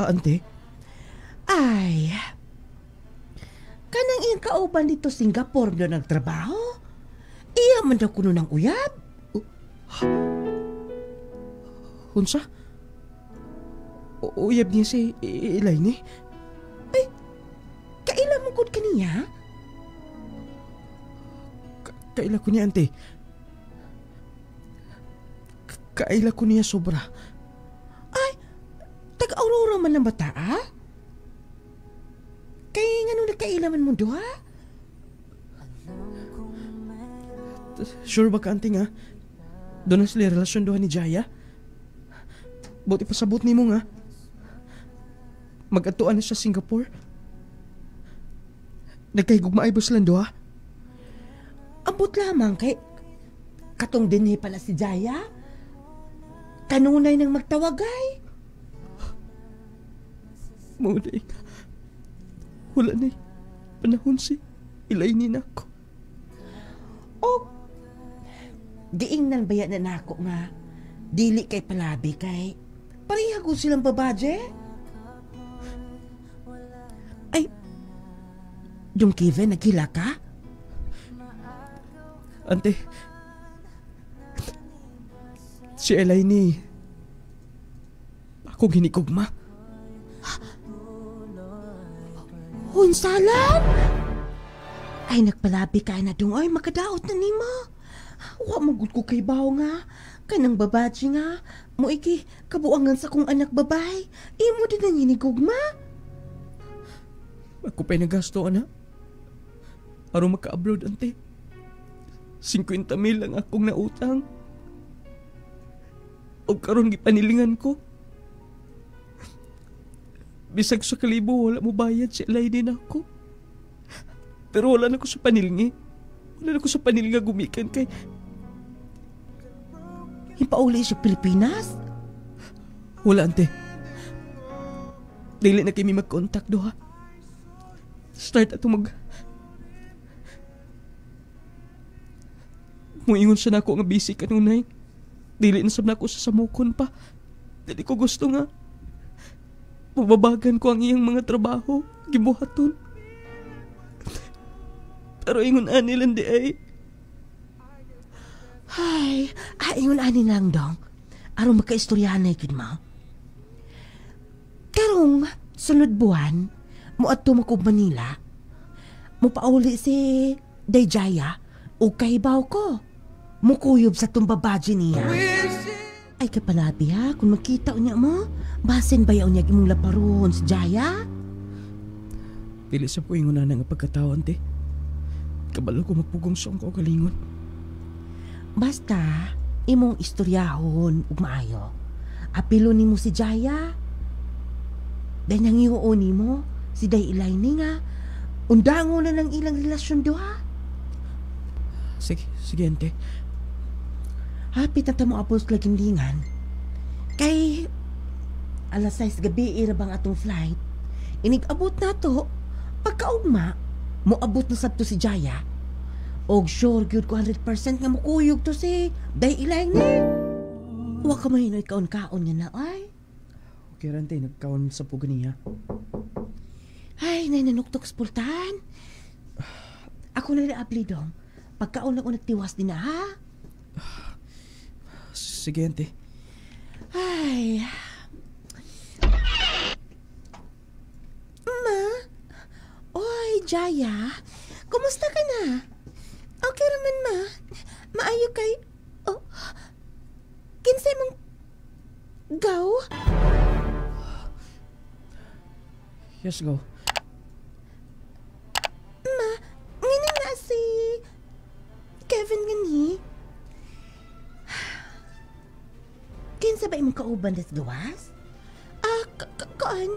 ante? Ay, kanang iyang kauban dito Singapore na nagtrabaho. Iya man daw kuno ng uyab. Unsa? Uyab niya si Ilay ni? Ay, kaila mo gud kaniya? Kaila ko niya, ante. Kaila ko niya sobra. Ay, taga-Aurora man ng bata, Kaya nga nung nagkailaman mo doha? Sure ba ka, ante nga? Doon na sila relasyon doha ni Jaya? Buti pasabot ni mo nga. Mag-atuan na siya Singapore. Nagkahigugmaay ba silang doha? Ambot lamang kay katong dinhi pala si Jaya. Kanunay nang magtawagay. Mauday. Wala na panahon si Ilay ni nako. Giingnan baya na nako nga dili kay palabi kay pareha ko silang babaje. Ay, yung Kevin nagkila ka? Ante, si Ilay ni ako ginikugma. Hunsalan? Ay, nagpalabi ka na dong. Ay, makadaot na nimo. Wa magud ko kay baw nga. Kanang babaji nga. Mo iki, kabuangan sa kong anak babay. Imo din ang hinigugma. Ako pa'y nagasto, ana. Aron maka-abroad, ante. 50,000 lang akong nautang. O karon gipanilingan ko. Bisag sa kalibo, wala mo bayad si Ilay din ako. Pero wala na ko sa panilngi. Wala na ko sa panilngi gumikan kay... Himpauli sa Pilipinas? Wala, ante. Dili na kami mag-contact doha. Start ato Muingon siya na ako nga busy kanunay. Dili na sab na ako sa samukon pa. Dili ko gusto nga. Mababagan ko ang iyang mga trabaho, gibuhaton. Pero ingon ani lang di ay. Ay, ingon ani lang dong. Aron makaistoryahan na ikid mo. Karong sunod buwan, muadto mo ko Manila. Mupauli si Dayjaya o kahibaw ko. Mukuyob sa tumbabaji niya. Ay kapalabi ha, kung makita niya mo, basin bayaw niya imong laparon si Jaya? Dili sa po ingon na nga pagkatao, ante. Kabalo ko mapugong sa akong kaugalingon. Basta, imong istoryahon ug maayo. Apilo nimo si Jaya. Dahil nang iuon nimo, si Day Ilay ni nga, undango na ng ilang relasyon doha. Sige, ante. Hapit na tamo apos lagindingan. Kay alas 6 gabi irabang atong flight. Inig-abot na to. Pagkaugma, moabot na sabto si Jaya. Og sure gyud ko 100% nga mukuyog to si Day Ilay ni. Wa ka mahinoy kaon-kaon nga na ay. Okay, rante, nagkaon sa puga niya. Ay, nananuktok sa pultahan. Ako na naabli dong. Pagkaon ako nagtiwas din na ha. Sige, ante. Ay. Ma? Oy, Jaya. Kumusta ka na? Okay raman, ma. Maayo kay... Oh, kinsay mong... Gaw? Yes, go. Ma, ngayon na si... Kevin gani. Kinsa ba imong kauban das gawas? Kaan?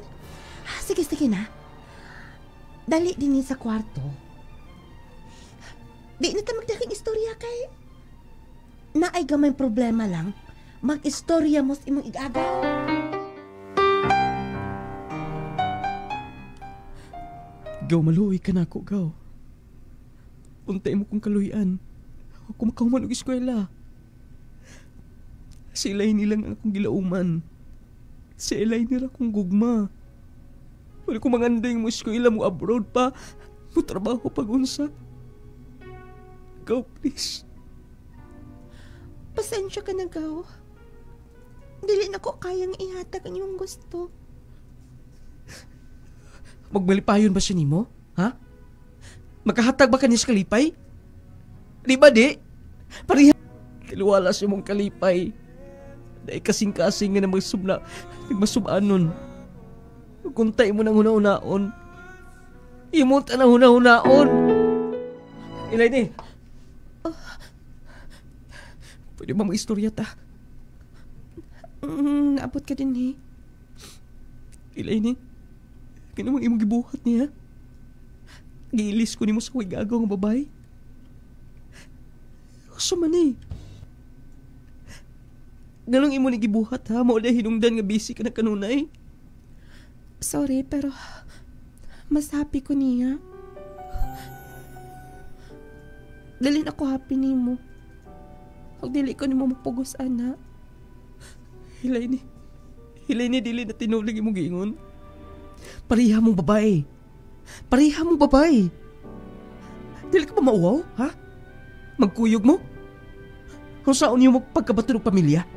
Sige na. Dali din sa kwarto. Di na ta magdaking istorya kay naay gamay problema lang. Mag-istorya mo sa imong igagaw. Gaw, maluoy ka na ako, gaw. Untay mo kong kaluyan. Ako makahuman og eskwela. Si Elay nilang ang akong gilauman. Si Elay nila akong gugma. Wala ko manganding mo eskwela mo abroad pa. Mo trabaho pag-unsa. Gaw, please. Pasensya ka na, gaw. Dili na ko kayang ihatag ang iyong gusto. Magbalipayon ba siya nimo? Ha? Magkahatag ba kanis kalipay? Di ba di? Pariha. Kiluwala siya mong kalipay. Dahil kasing-kasing nga na nagmasubanon. Kuntay mo ng huna-hunaon. Imot na huna-hunaon. Ilay ni. Pwede ba mag-istorya ta? Naabot ka din eh. Ilay ni. Kaya namang imong gibuhat niya. Giilis ko ni mo sa wigagaw ng babae. Gusto man eh. Ganong imo ni gibuhat ha. Maula hinungdan nga busy ka na kanunay. Sorry, pero mas happy ko niya. Dalin ako happy ni mo. Huwag dili ko ni mo mapugos, ana. Hilay ni dili na tinulig imong giingon. Pariha mong babae. Dili ka pa mauwaw, ha? Magkuyog mo? Kung saan niyo magpagkabato ng pamilya?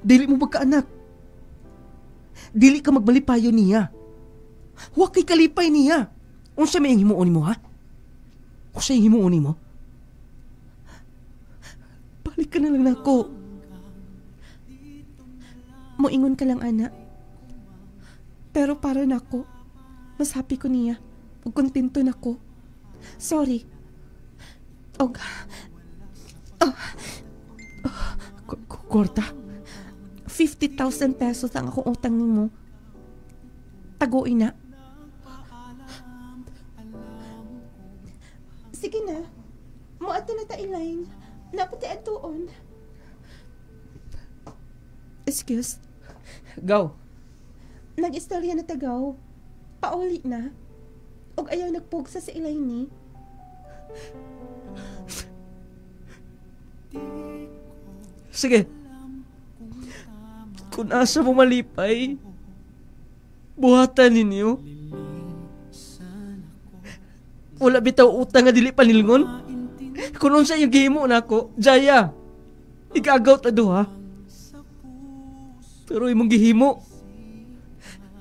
Dili mo magkaanak. Dili ka magbalipayo niya. Huwag kay kalipay niya. Kung siya may himuon mo, ha? Kung siya himuon mo, balik ka na lang nako. Moingon ka lang, anak. Pero para nako, mas happy ko niya. Ug kontento nako. Sorry. Kwarta. 50,000 pesos ang akong utang nimo. Taguin na. Sige na. Moadto na ta ilain. Napati atuon. Excuse. Go. Nag-istorya na tagaw. Pauli na. Og ayaw nagpugsa sa ilay ni. Sige. Kung asa mo malipay, buhatan ninyo. Wala bitaw utang nga dili panilngon. Kung unsa yung gihimo nako, Jaya. Igagaw ta duha. Pero imong gihimo.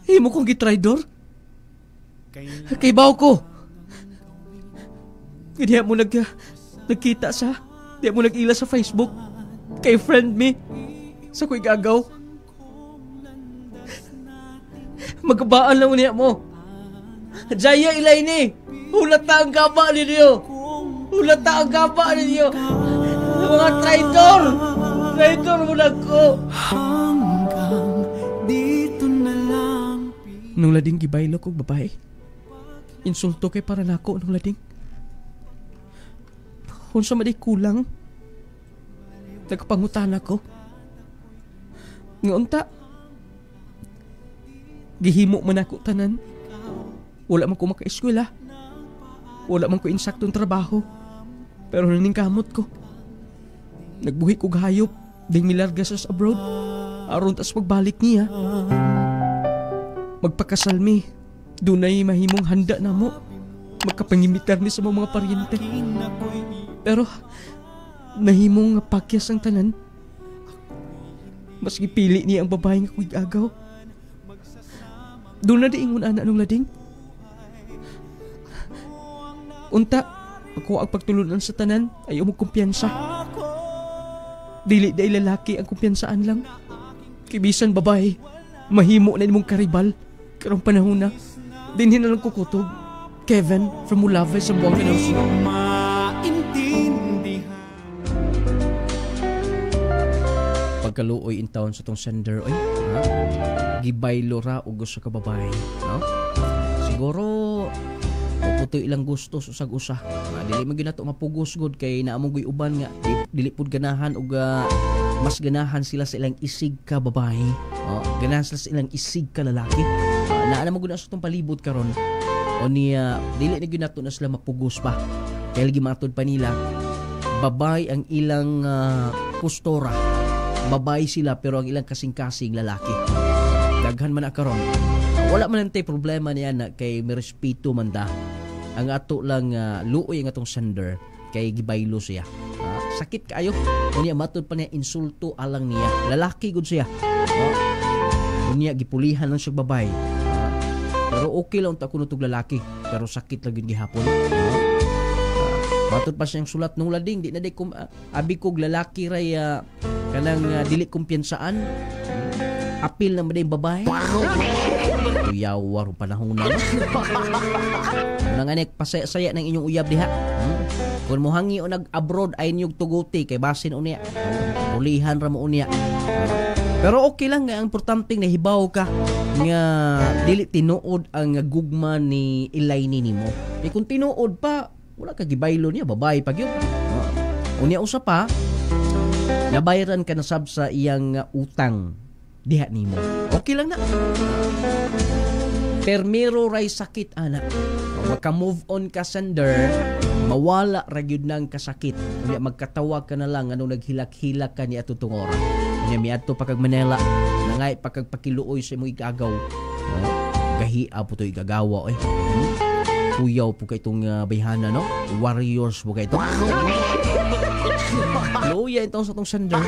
Himo kong gitraidor. Kay baw ko. Diya mo nagkita sa. Diya mo nag-ila sa Facebook. Kay friend me. Sa ko'y gagaw. Magkabaan lang niya mo. Jaya ilay ni. Hulat na ang gaba ninyo. Hulat na ang gaba ninyo. Mga traitor. Traitor mo na ko. Nung lading gibaylo kong babae. Insulto kay para nako nung lading. Kung sa maday kulang, nagpangutan ako. Ngayon ta, gihimo man ako tanan. Wala man ko maka-eskwela. Wala man ko insaktong trabaho. Pero naning kamot ko. Nagbuhi ko gahayop, ding milarga sa abroad. Aron tas magbalik niya. Magpakasal mi, dunay mahimong handa na mo. Magkapangimitar mi sa mga paryente. Pero, nahimong pakyas ang tanan. Mas gipili niya ang babae nga kuy agaw. Doon na di ingon anak nung lading. Unta, ako ang pagtulunan sa tanan, ayaw mo kumpiyansa. Dili dahil lalaki ang kumpiyansaan lang. Kibisan babae, mahimo na mong karibal. Karong panahon na, dinhin na lang kukutog. Kevin from Mulave sa Buanga del Sur. magkaluoy in town sa tong sender, oy. Ha? Gibaylo ra og gusto ka babae, no? Siguro puto ilang gusto usag-usa. Dili man gyud nato mapugos gud kay naamong guy uban nga dili pud ganahan og mas ganahan sila sa ilang isig ka babae. Ganahan sila sa ilang isig ka lalaki. Naa naman gud sa tong palibot karon. O niya dili na gyud nato na sila mapugos pa. Kaya lagi matod pa nila babae ang ilang postura. Babae sila pero ang ilang kasing-kasing lalaki. Daghan man na karon. Wala man nantay problema niya na kay may respeto man ta. Ang ato lang luoy ang atong sender kay gibaylo siya. Sakit kaayo. Unya matod pa niya insulto alang niya. Lalaki gud siya. Unya gipulihan lang siya babae. Pero okay lang ta kuno tug lalaki. Pero sakit lang yun gihapon. Matod pa siyang sulat nung lading di na day abi kog lalaki ray kanang dili kumpiyansaan. Apil na maday babae. Uyawar panahon na. Nang anek pasaya ng inyong uyab diha. Kung mo hangi o nag-abroad ay niyog tuguti kay basin unya. Ulihan ra mo unya. Pero okay lang nga ang importanteng nahibaw ka nga dili tinuod ang gugma ni Elaine nimo. Kay kung tinuod pa wala ka gibaylo niya babae pag yun. Unya usa pa nabayaran ka na sab sa iyang utang diha nimo. Okay lang na. Permiro ray sakit ana. Maka move on ka sender, mawala ra gyud nang kasakit. Unya magkatawag ka na lang anong naghilak-hilak ka ni atutong oras. Unya miadto pa kag Manila, nangay pa kag pakiluoy sa imong igagaw. Gahia po to igagawa eh. Kuyaw po kay itong bayhana, no? Warriors po kay ito. Luya itong sa itong sender.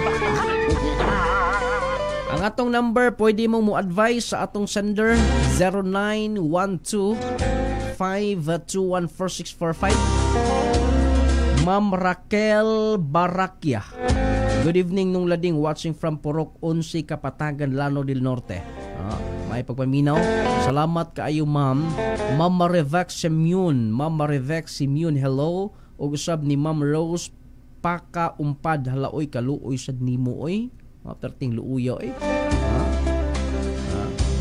Ang atong number, pwede mong mo-advise sa atong sender 0912-521-4645. Ma'am Raquel Barraquia. Good evening nung lading, watching from Purok 11, Kapatagan, Lano del Norte. May pagpaminaw. Salamat kaayo ma'am. Ma'am Marivex Simeon. Ma'am Marivex Simeon, hello. O usab ni Ma'am Rose Paka Umpad. Halaoy kaluoy sad nimo oy. Maperting luuyo oy.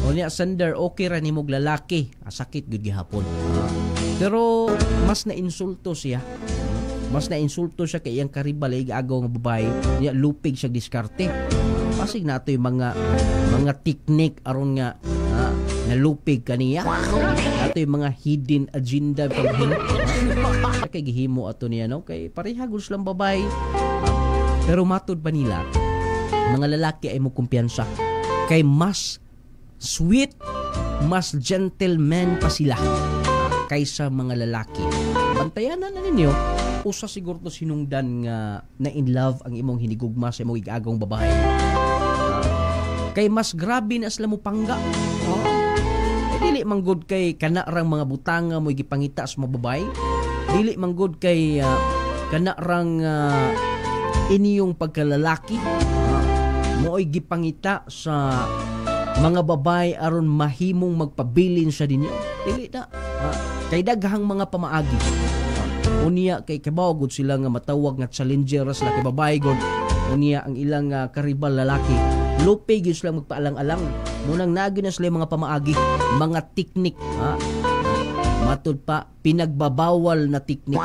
O niya sender, okay ra nimog lalaki. Sakit gud gihapon. Pero mas na-insulto siya. Mas na-insulto siya kay iyang karibal ay agaw nga babae. Niya lupig siya diskarte. Pasig nato yung mga technique aron nga nalupig kaniya. Nato yung mga hidden agenda kay gihimo ato niya no kay pareha gud lang babae. Pero matod pa nila mga lalaki ay mo kumpiyansa kay mas sweet, mas gentleman pa sila kaysa mga lalaki. Bantayanan na ninyo usa siguro to sinungdan nga na in love ang imong hinigugma sa imong igagong babae. Kay mas grabe na sila mo pangga. Dili manggod kay kanarang mga butanga mo gipangita sa mga babae. Dili manggod kay kanarang iniyong pagkalalaki mooy gipangita sa mga babae aron mahimong magpabilin sa dinyo. Dili na. Kay daghang mga pamaagi. Unya kay kabaw gud sila nga matawag nga challenger sila kay babae gud. Unya ang ilang karibal lalaki lupig yun sila magpaalang-alang. Munang nagyo na sila mga pamaagi, mga teknik. Matod pa, pinagbabawal na teknik.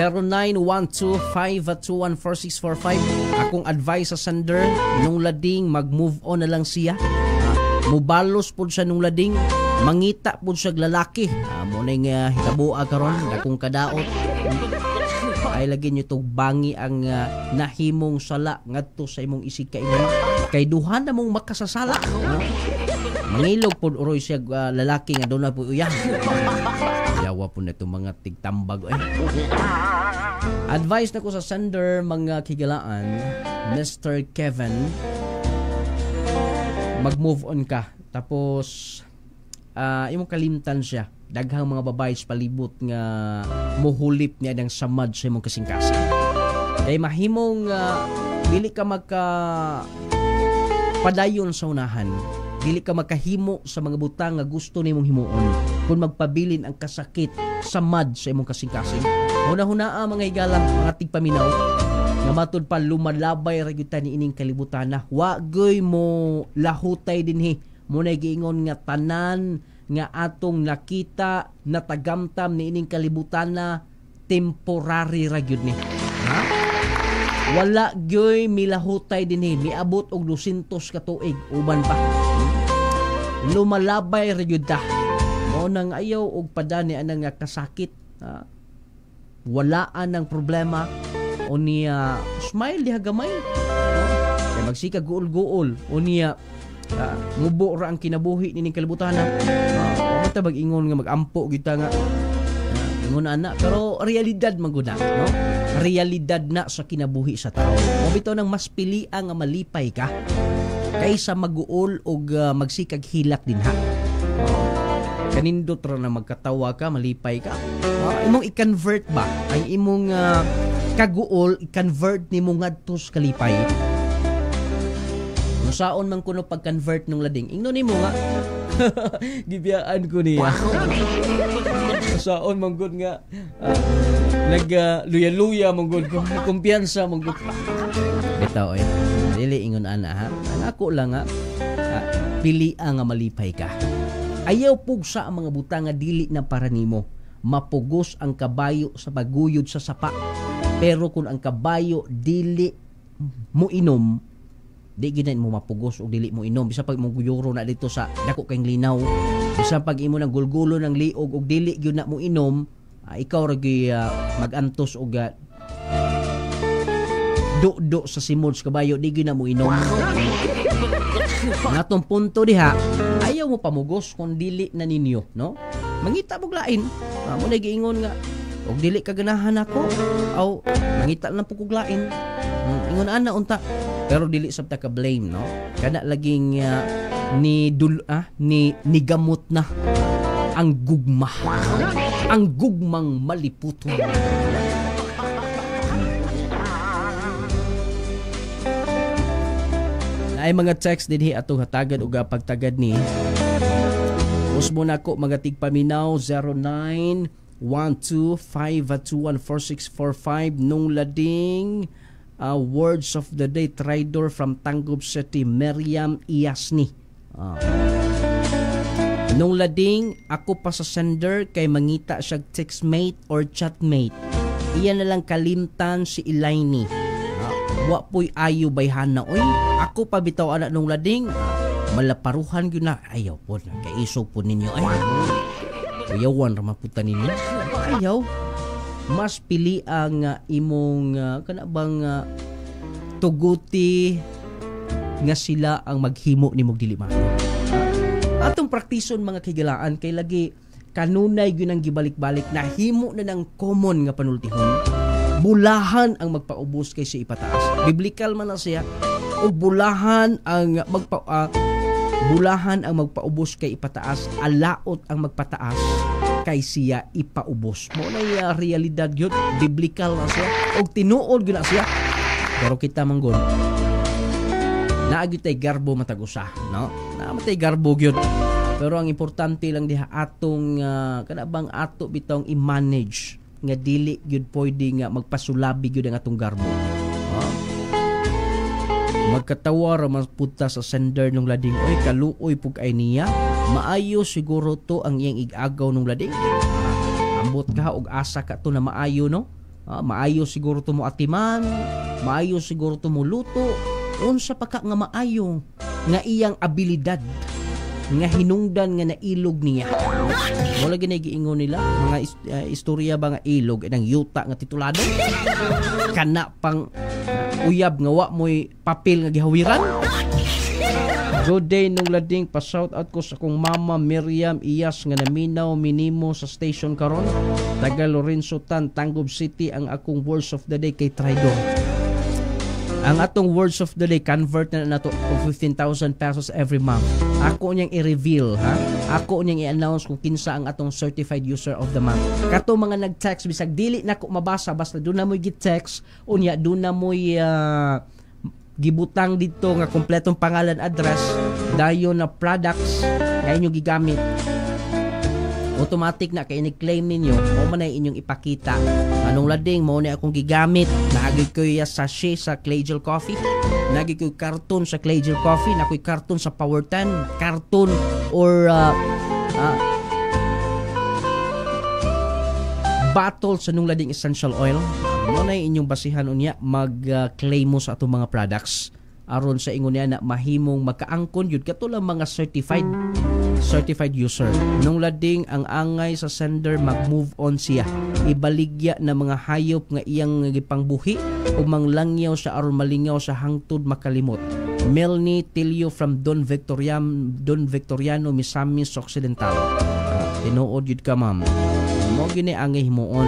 0912-521-4645. Akong advice sa sender, nung lading, mag-move on na lang siya. Mubalos po siya nung lading, mangita po siya lalaki. Muna yung hitabuha karon, akong kadaot. Ay lagi nyo itong bangi ang nahimong sala ngadto sa imong isig kaingon kay duhan na mong makasasala. Mangilog po uroy siya lalaki nga doon na po uyah. Yawa po na itong mga tigtambag. Advice na ko sa sender mga kigalaan, Mr. Kevin, mag-move on ka. Tapos imong kalimtan siya. Daghang mga babae sa palibot nga muhulip niya ng samad sa imong kasing-kasing. Kaya mahimong dili ka padayon sa unahan. Dili ka makahimo sa mga butang nga gusto nimong himuon kung magpabilin ang kasakit samad sa imong kasing-kasing. Huna-hunaa mga higala, mga tigpaminaw, nga matod pa lumalabay ragyutan ni ining kalibutan na wagoy mo lahutay dinhi mo na giingon nga tanan nga atong nakita natagamtam ni ining kalibutan na temporary ragyud ni. Ha? Wala gyoy milahutay dinhi, miabot og 200 ka tuig uban pa. Lumalabay ragyud ta. Mao nang ayaw og padani anang nga kasakit. Ha? Walaan ng problema o niya smile diha gamay. Kaya magsika guol-guol o niya mubo ra ang kinabuhi nining kalibutan na. Mata mag-ingon nga mag-ampo kita nga ingon ana pero realidad maguna, no? Realidad na sa kinabuhi sa tao. O bitaw nang mas pili nga malipay ka kaysa mag-uol og magsikag hilak din ha. Kanindot ra na magkatawa ka, malipay ka. Imong i-convert ba? Ang imong kaguol, i-convert ni mo ngadto sa kalipay. Kung saon man kuno pag-convert nung lading, ingno nimo nga. Gibiyaan ko niya. Saon man gud nga luya-luya man gud, kumpiyansa man gud. Bitaw oy. Dili ingon ana ha. Ang ako lang nga pili nga malipay ka. Ayaw pugsa ang mga butang nga dili na para nimo. Mapugos ang kabayo sa paguyod sa sapa. Pero kung ang kabayo dili mo inom, di ginain mo mapugos o dili mo inom. Bisa pag mo guyuro na dito sa dako kayong linaw. Bisa pag imo ng gulgulo ng liog o dili gyud na mo inom, ikaw ra gyud magantos og do sa simod sa kabayo, di gyud na mo inom. Natong punto diha, ayaw mo pamugos kung dili na ninyo, no? Mangita mo lain. Mo na giingon nga, og dili ka ganahan ako, aw mangita lang po kuglain. Ingon ana unta. Pero dili sabta ka blame, no? Kana laging ni gamot na ang gugma. Ang gugmang maliputo. Ay mga text dinhi atong hatagad ug pagtagad ni. Usmo na ko mga tigpaminaw 0912-521-4645 nung lading words of the day Tridor from Tangub City, Miriam Iyasni. Nung lading ako pa sa sender kay mangita siya textmate or chatmate. Iyan na lang kalimtan si Elaine. Wa po'y ayo bayhana oy. Ako pa bitaw anak nung lading malaparuhan gyud na ayaw po kay isog po ninyo ay. Uyawan ra maputa ninyo. Ayaw. Mas pili ang imong kana bang tuguti nga sila ang maghimo nimong dili man. Atong praktison mga kigalaan kay lagi kanunay gyud ang gibalik-balik na himo na ng common nga panultihon. Bulahan ang magpaubos kay sa ipataas. Biblical man na siya. O bulahan ang magpaubos kay ipataas. Alaot ang magpataas kay siya ipaubos. Mo na realidad yun. Biblical na siya. O tinuod yun na siya. Pero kita manggon. Naagyo tayo garbo matagusa. No? Naamatay garbo yun. Pero ang importante lang diha atong kanabang ato bitong i-manage nga dili gyud pwede nga magpasulabi gyud ang atong garbo. Magkatawa ra mapunta sa sender nung lading oy kaluoy pug ay niya maayo siguro to ang iyang igagaw nung lading. Ambot ka og asa ka to na maayo no. Maayo siguro to mo atiman, maayo siguro to mo luto, unsa pa ka nga maayo nga iyang abilidad nga hinungdan nga nailog niya. Wala ginigiingon nila mga istorya ba nga ilog ng yuta nga titulado kana pang uyab nga wa mo'y papel nga gihawiran. Good day nung lading pa shout out ko sa kong mama Miriam Iyas nga naminaw minimo sa station karon. Taga Lorenzo Tan, Tangub City. Ang akong words of the day kay Tridor. Ang atong words of the day, convert na nato of 15,000 pesos every month. Ako niyang i-reveal, ha? Ako niyang i-announce kung kinsa ang atong certified user of the month. Kato mga nag-text, bisag dili na ko mabasa, basta doon na mo'y gi-text, unya doon na mo'y gibutang dito nga kompletong pangalan, address, dayon na products, nga inyo gigamit. automatic na kay ni-claim ninyo, mo man na inyong ipakita. Anong lading, mo na akong gigamit. Naagay ko yung sachet sa Clay-Gel Coffee. Naagay ko yung karton sa Clay-Gel Coffee. Naagay ko yung karton sa Power 10. Karton or bottle sa nung lading essential oil. Mo na inyong basihan unya mag-claim mo sa atong mga products. Aron sa ingon niya na mahimong makaangkon yun katulang mga certified user. Nung lading ang angay sa sender mag-move on siya. Ibaligya na mga hayop nga iyang gipangbuhi o manglangyaw sa aron malingaw sa hangtod makalimot. Melanie Tilio from Don Victoriano, Misamis Occidental. Tinuod yun ka, ma'am. Mo gini angay himuon.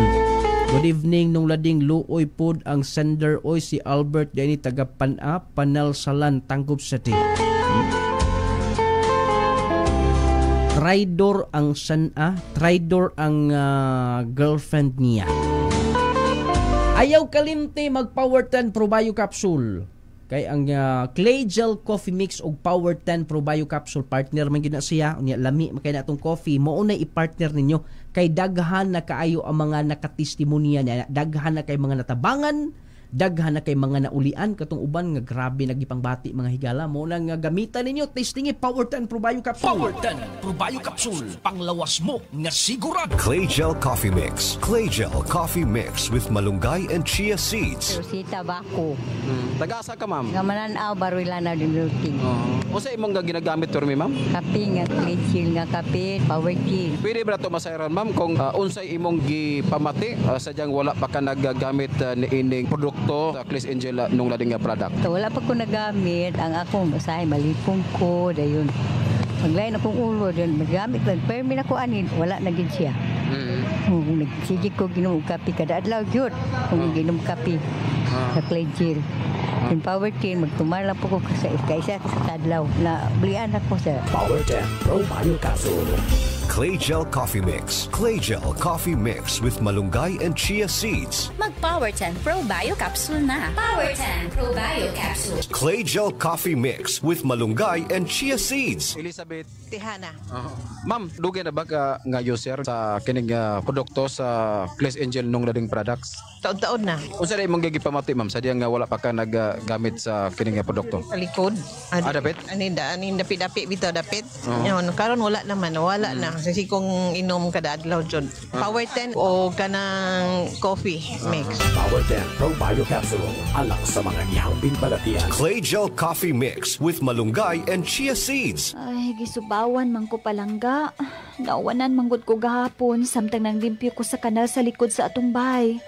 Good evening, nung lading luoy pod ang sender oy si Albert dini taga Panalsalan, Tangkub City. Tridor ang girlfriend niya. Ayaw kalimti mag Power 10 Pro Bio Capsule. Kay ang Clay-Gel Coffee Mix og Power 10 Pro Bio Capsule partner man gina siya unya lami makay na atong coffee mo unay i-partner ninyo kay daghan na kaayo ang mga nakatestimonya niya, daghan na kay mga natabangan, daghan na kay mga naulian katong uban nga grabe nagipangbati mga higala mo nang gamitan ninyo testing Power 10 Pro Bio Capsule. Power 10 Pro Bio Capsule, panglawas mo nga sigurado. Clay-Gel Coffee Mix. Clay-Gel Coffee Mix with malunggay and chia seeds. Rosita Bako. Tagasa ka, ma'am? Gamananaw, Baruilana din looking. O sa imong ginagamit to ma'am? Kape nga, Clay-Gel nga kape, Power Gel. Pwede ba ito masayran, ma'am, kung unsay imong gipamati sadyang wala pa ka nagagamit ni ining produkto sa Clay Angel nung lading nga product? So, wala pa ko nagamit. Ang akong usahay, malipong ko, dayon. Maglain akong ulo, dayon, magamit lang. Pero minako anin, wala na gid siya. Sige ko ginom kape kada adlaw gyud. Kung ginom kape sa Clay-Gel. Yung Power 10, magtumar lang po ko sa isa sa kadlaw na blian ako sa Power 10 Pro Bio Capsule. Clay-Gel Coffee Mix. Clay-Gel Coffee Mix with malunggay and chia seeds. Mag Power 10 Pro Bio Capsule na. Power 10 Pro Bio Capsule. Clay-Gel Coffee Mix with malunggay and chia seeds. Elizabeth Tihana. Ma'am, dugay na ba ka nga user sa kining produkto sa Clay Angel nung lading products? Taon-taon na. Unsa ray imong gigipamati, ma'am, sa diyan nga wala pa ka naggamit sa kining produkto? Sa likod. Dapit? Anin dapit bitaw dapit. Yon, karon wala naman, wala na. Kasi kung inom kada adlaw jud. Power 10 o kanang coffee mix. Power 10 Pro Bio Capsule. Alak sa mga gihambing balatian. Clay-Gel Coffee Mix with malunggay and chia seeds. Ay, gisubawan man ko palangga. Nawanan manggod ko gahapon samtang nang limpyo ko sa kanal sa likod sa atong bahay.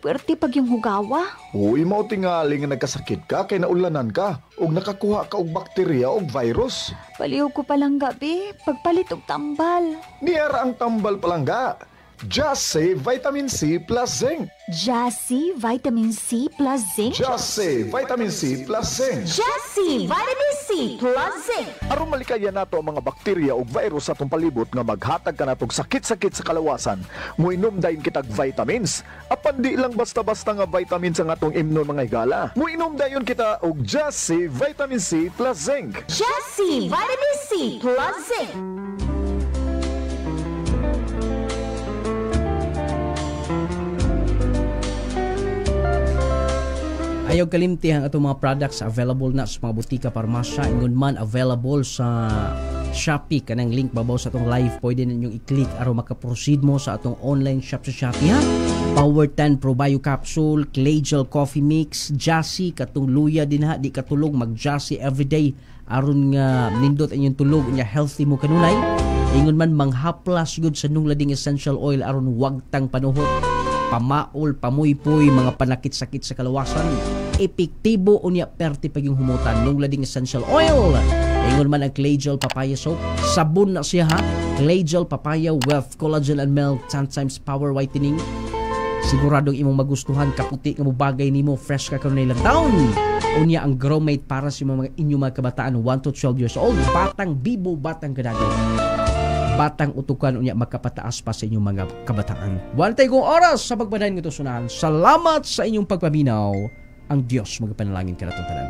Puwerte pag yung hugawa. Uy, mao tingali nga nagkasakit ka kay naulanan ka ug nakakuha ka og bakterya og virus. Palihog ko palang gabi, pagpalit og tambal. Niyara ang tambal palangga. Just Vitamin C plus Zinc. Jassy Vitamin C plus Zinc. Just Vitamin C plus Zinc. Jassy Vitamin C plus Zinc. Aron malikayan nato ang mga bakterya ug virus sa atong palibot nga maghatag ka natong sakit-sakit sa kalawasan, muinom dayon kitag vitamins. Apan di lang basta-basta nga vitamins ang atong imnon mga higala. Muinom dayon kita og Just Vitamin C plus Zinc. Jassy Vitamin C plus Zinc. Ayaw kalimti ang atong mga products available na sa mga butika parmasya. Ingon man available sa Shopee. Kanang link babaw sa atong live. Pwede ninyong i-click aron makaproceed mo sa atong online shop sa Shopee, ha? Power 10 Pro Bio Capsule, Clay-Gel Coffee Mix, Jassy, katong luya din ha. Di katulog, mag-Jassy everyday. Aron nga nindot inyong tulog, nya healthy mo kanunay. Ingon man manghaplas yun sa nung lading essential oil aron wagtang panuhot. Pamaol, pamuypoy, mga panakit-sakit sa kalawasan. Epektibo unya perti pag yung humutan nung lading essential oil. Ingon man ang Clay-Gel Papaya Soap. Sabon na siya, ha? Clay-Gel Papaya with collagen and milk 10 times power whitening. Siguradong imong magustuhan, kaputi nga mo bagay nimo, fresh ka karon ilang taon. Unya ang Growmate para sa mga inyong mga kabataan 1 to 12 years old. Batang bibo, batang gadagay. Batang utukan unya makapataas pa sa inyong mga kabataan. Wantay kong oras sa pagpadayon ng ito sunahan. Salamat sa inyong pagpaminaw. Ang Diyos magapanalangin ka na itong tanan.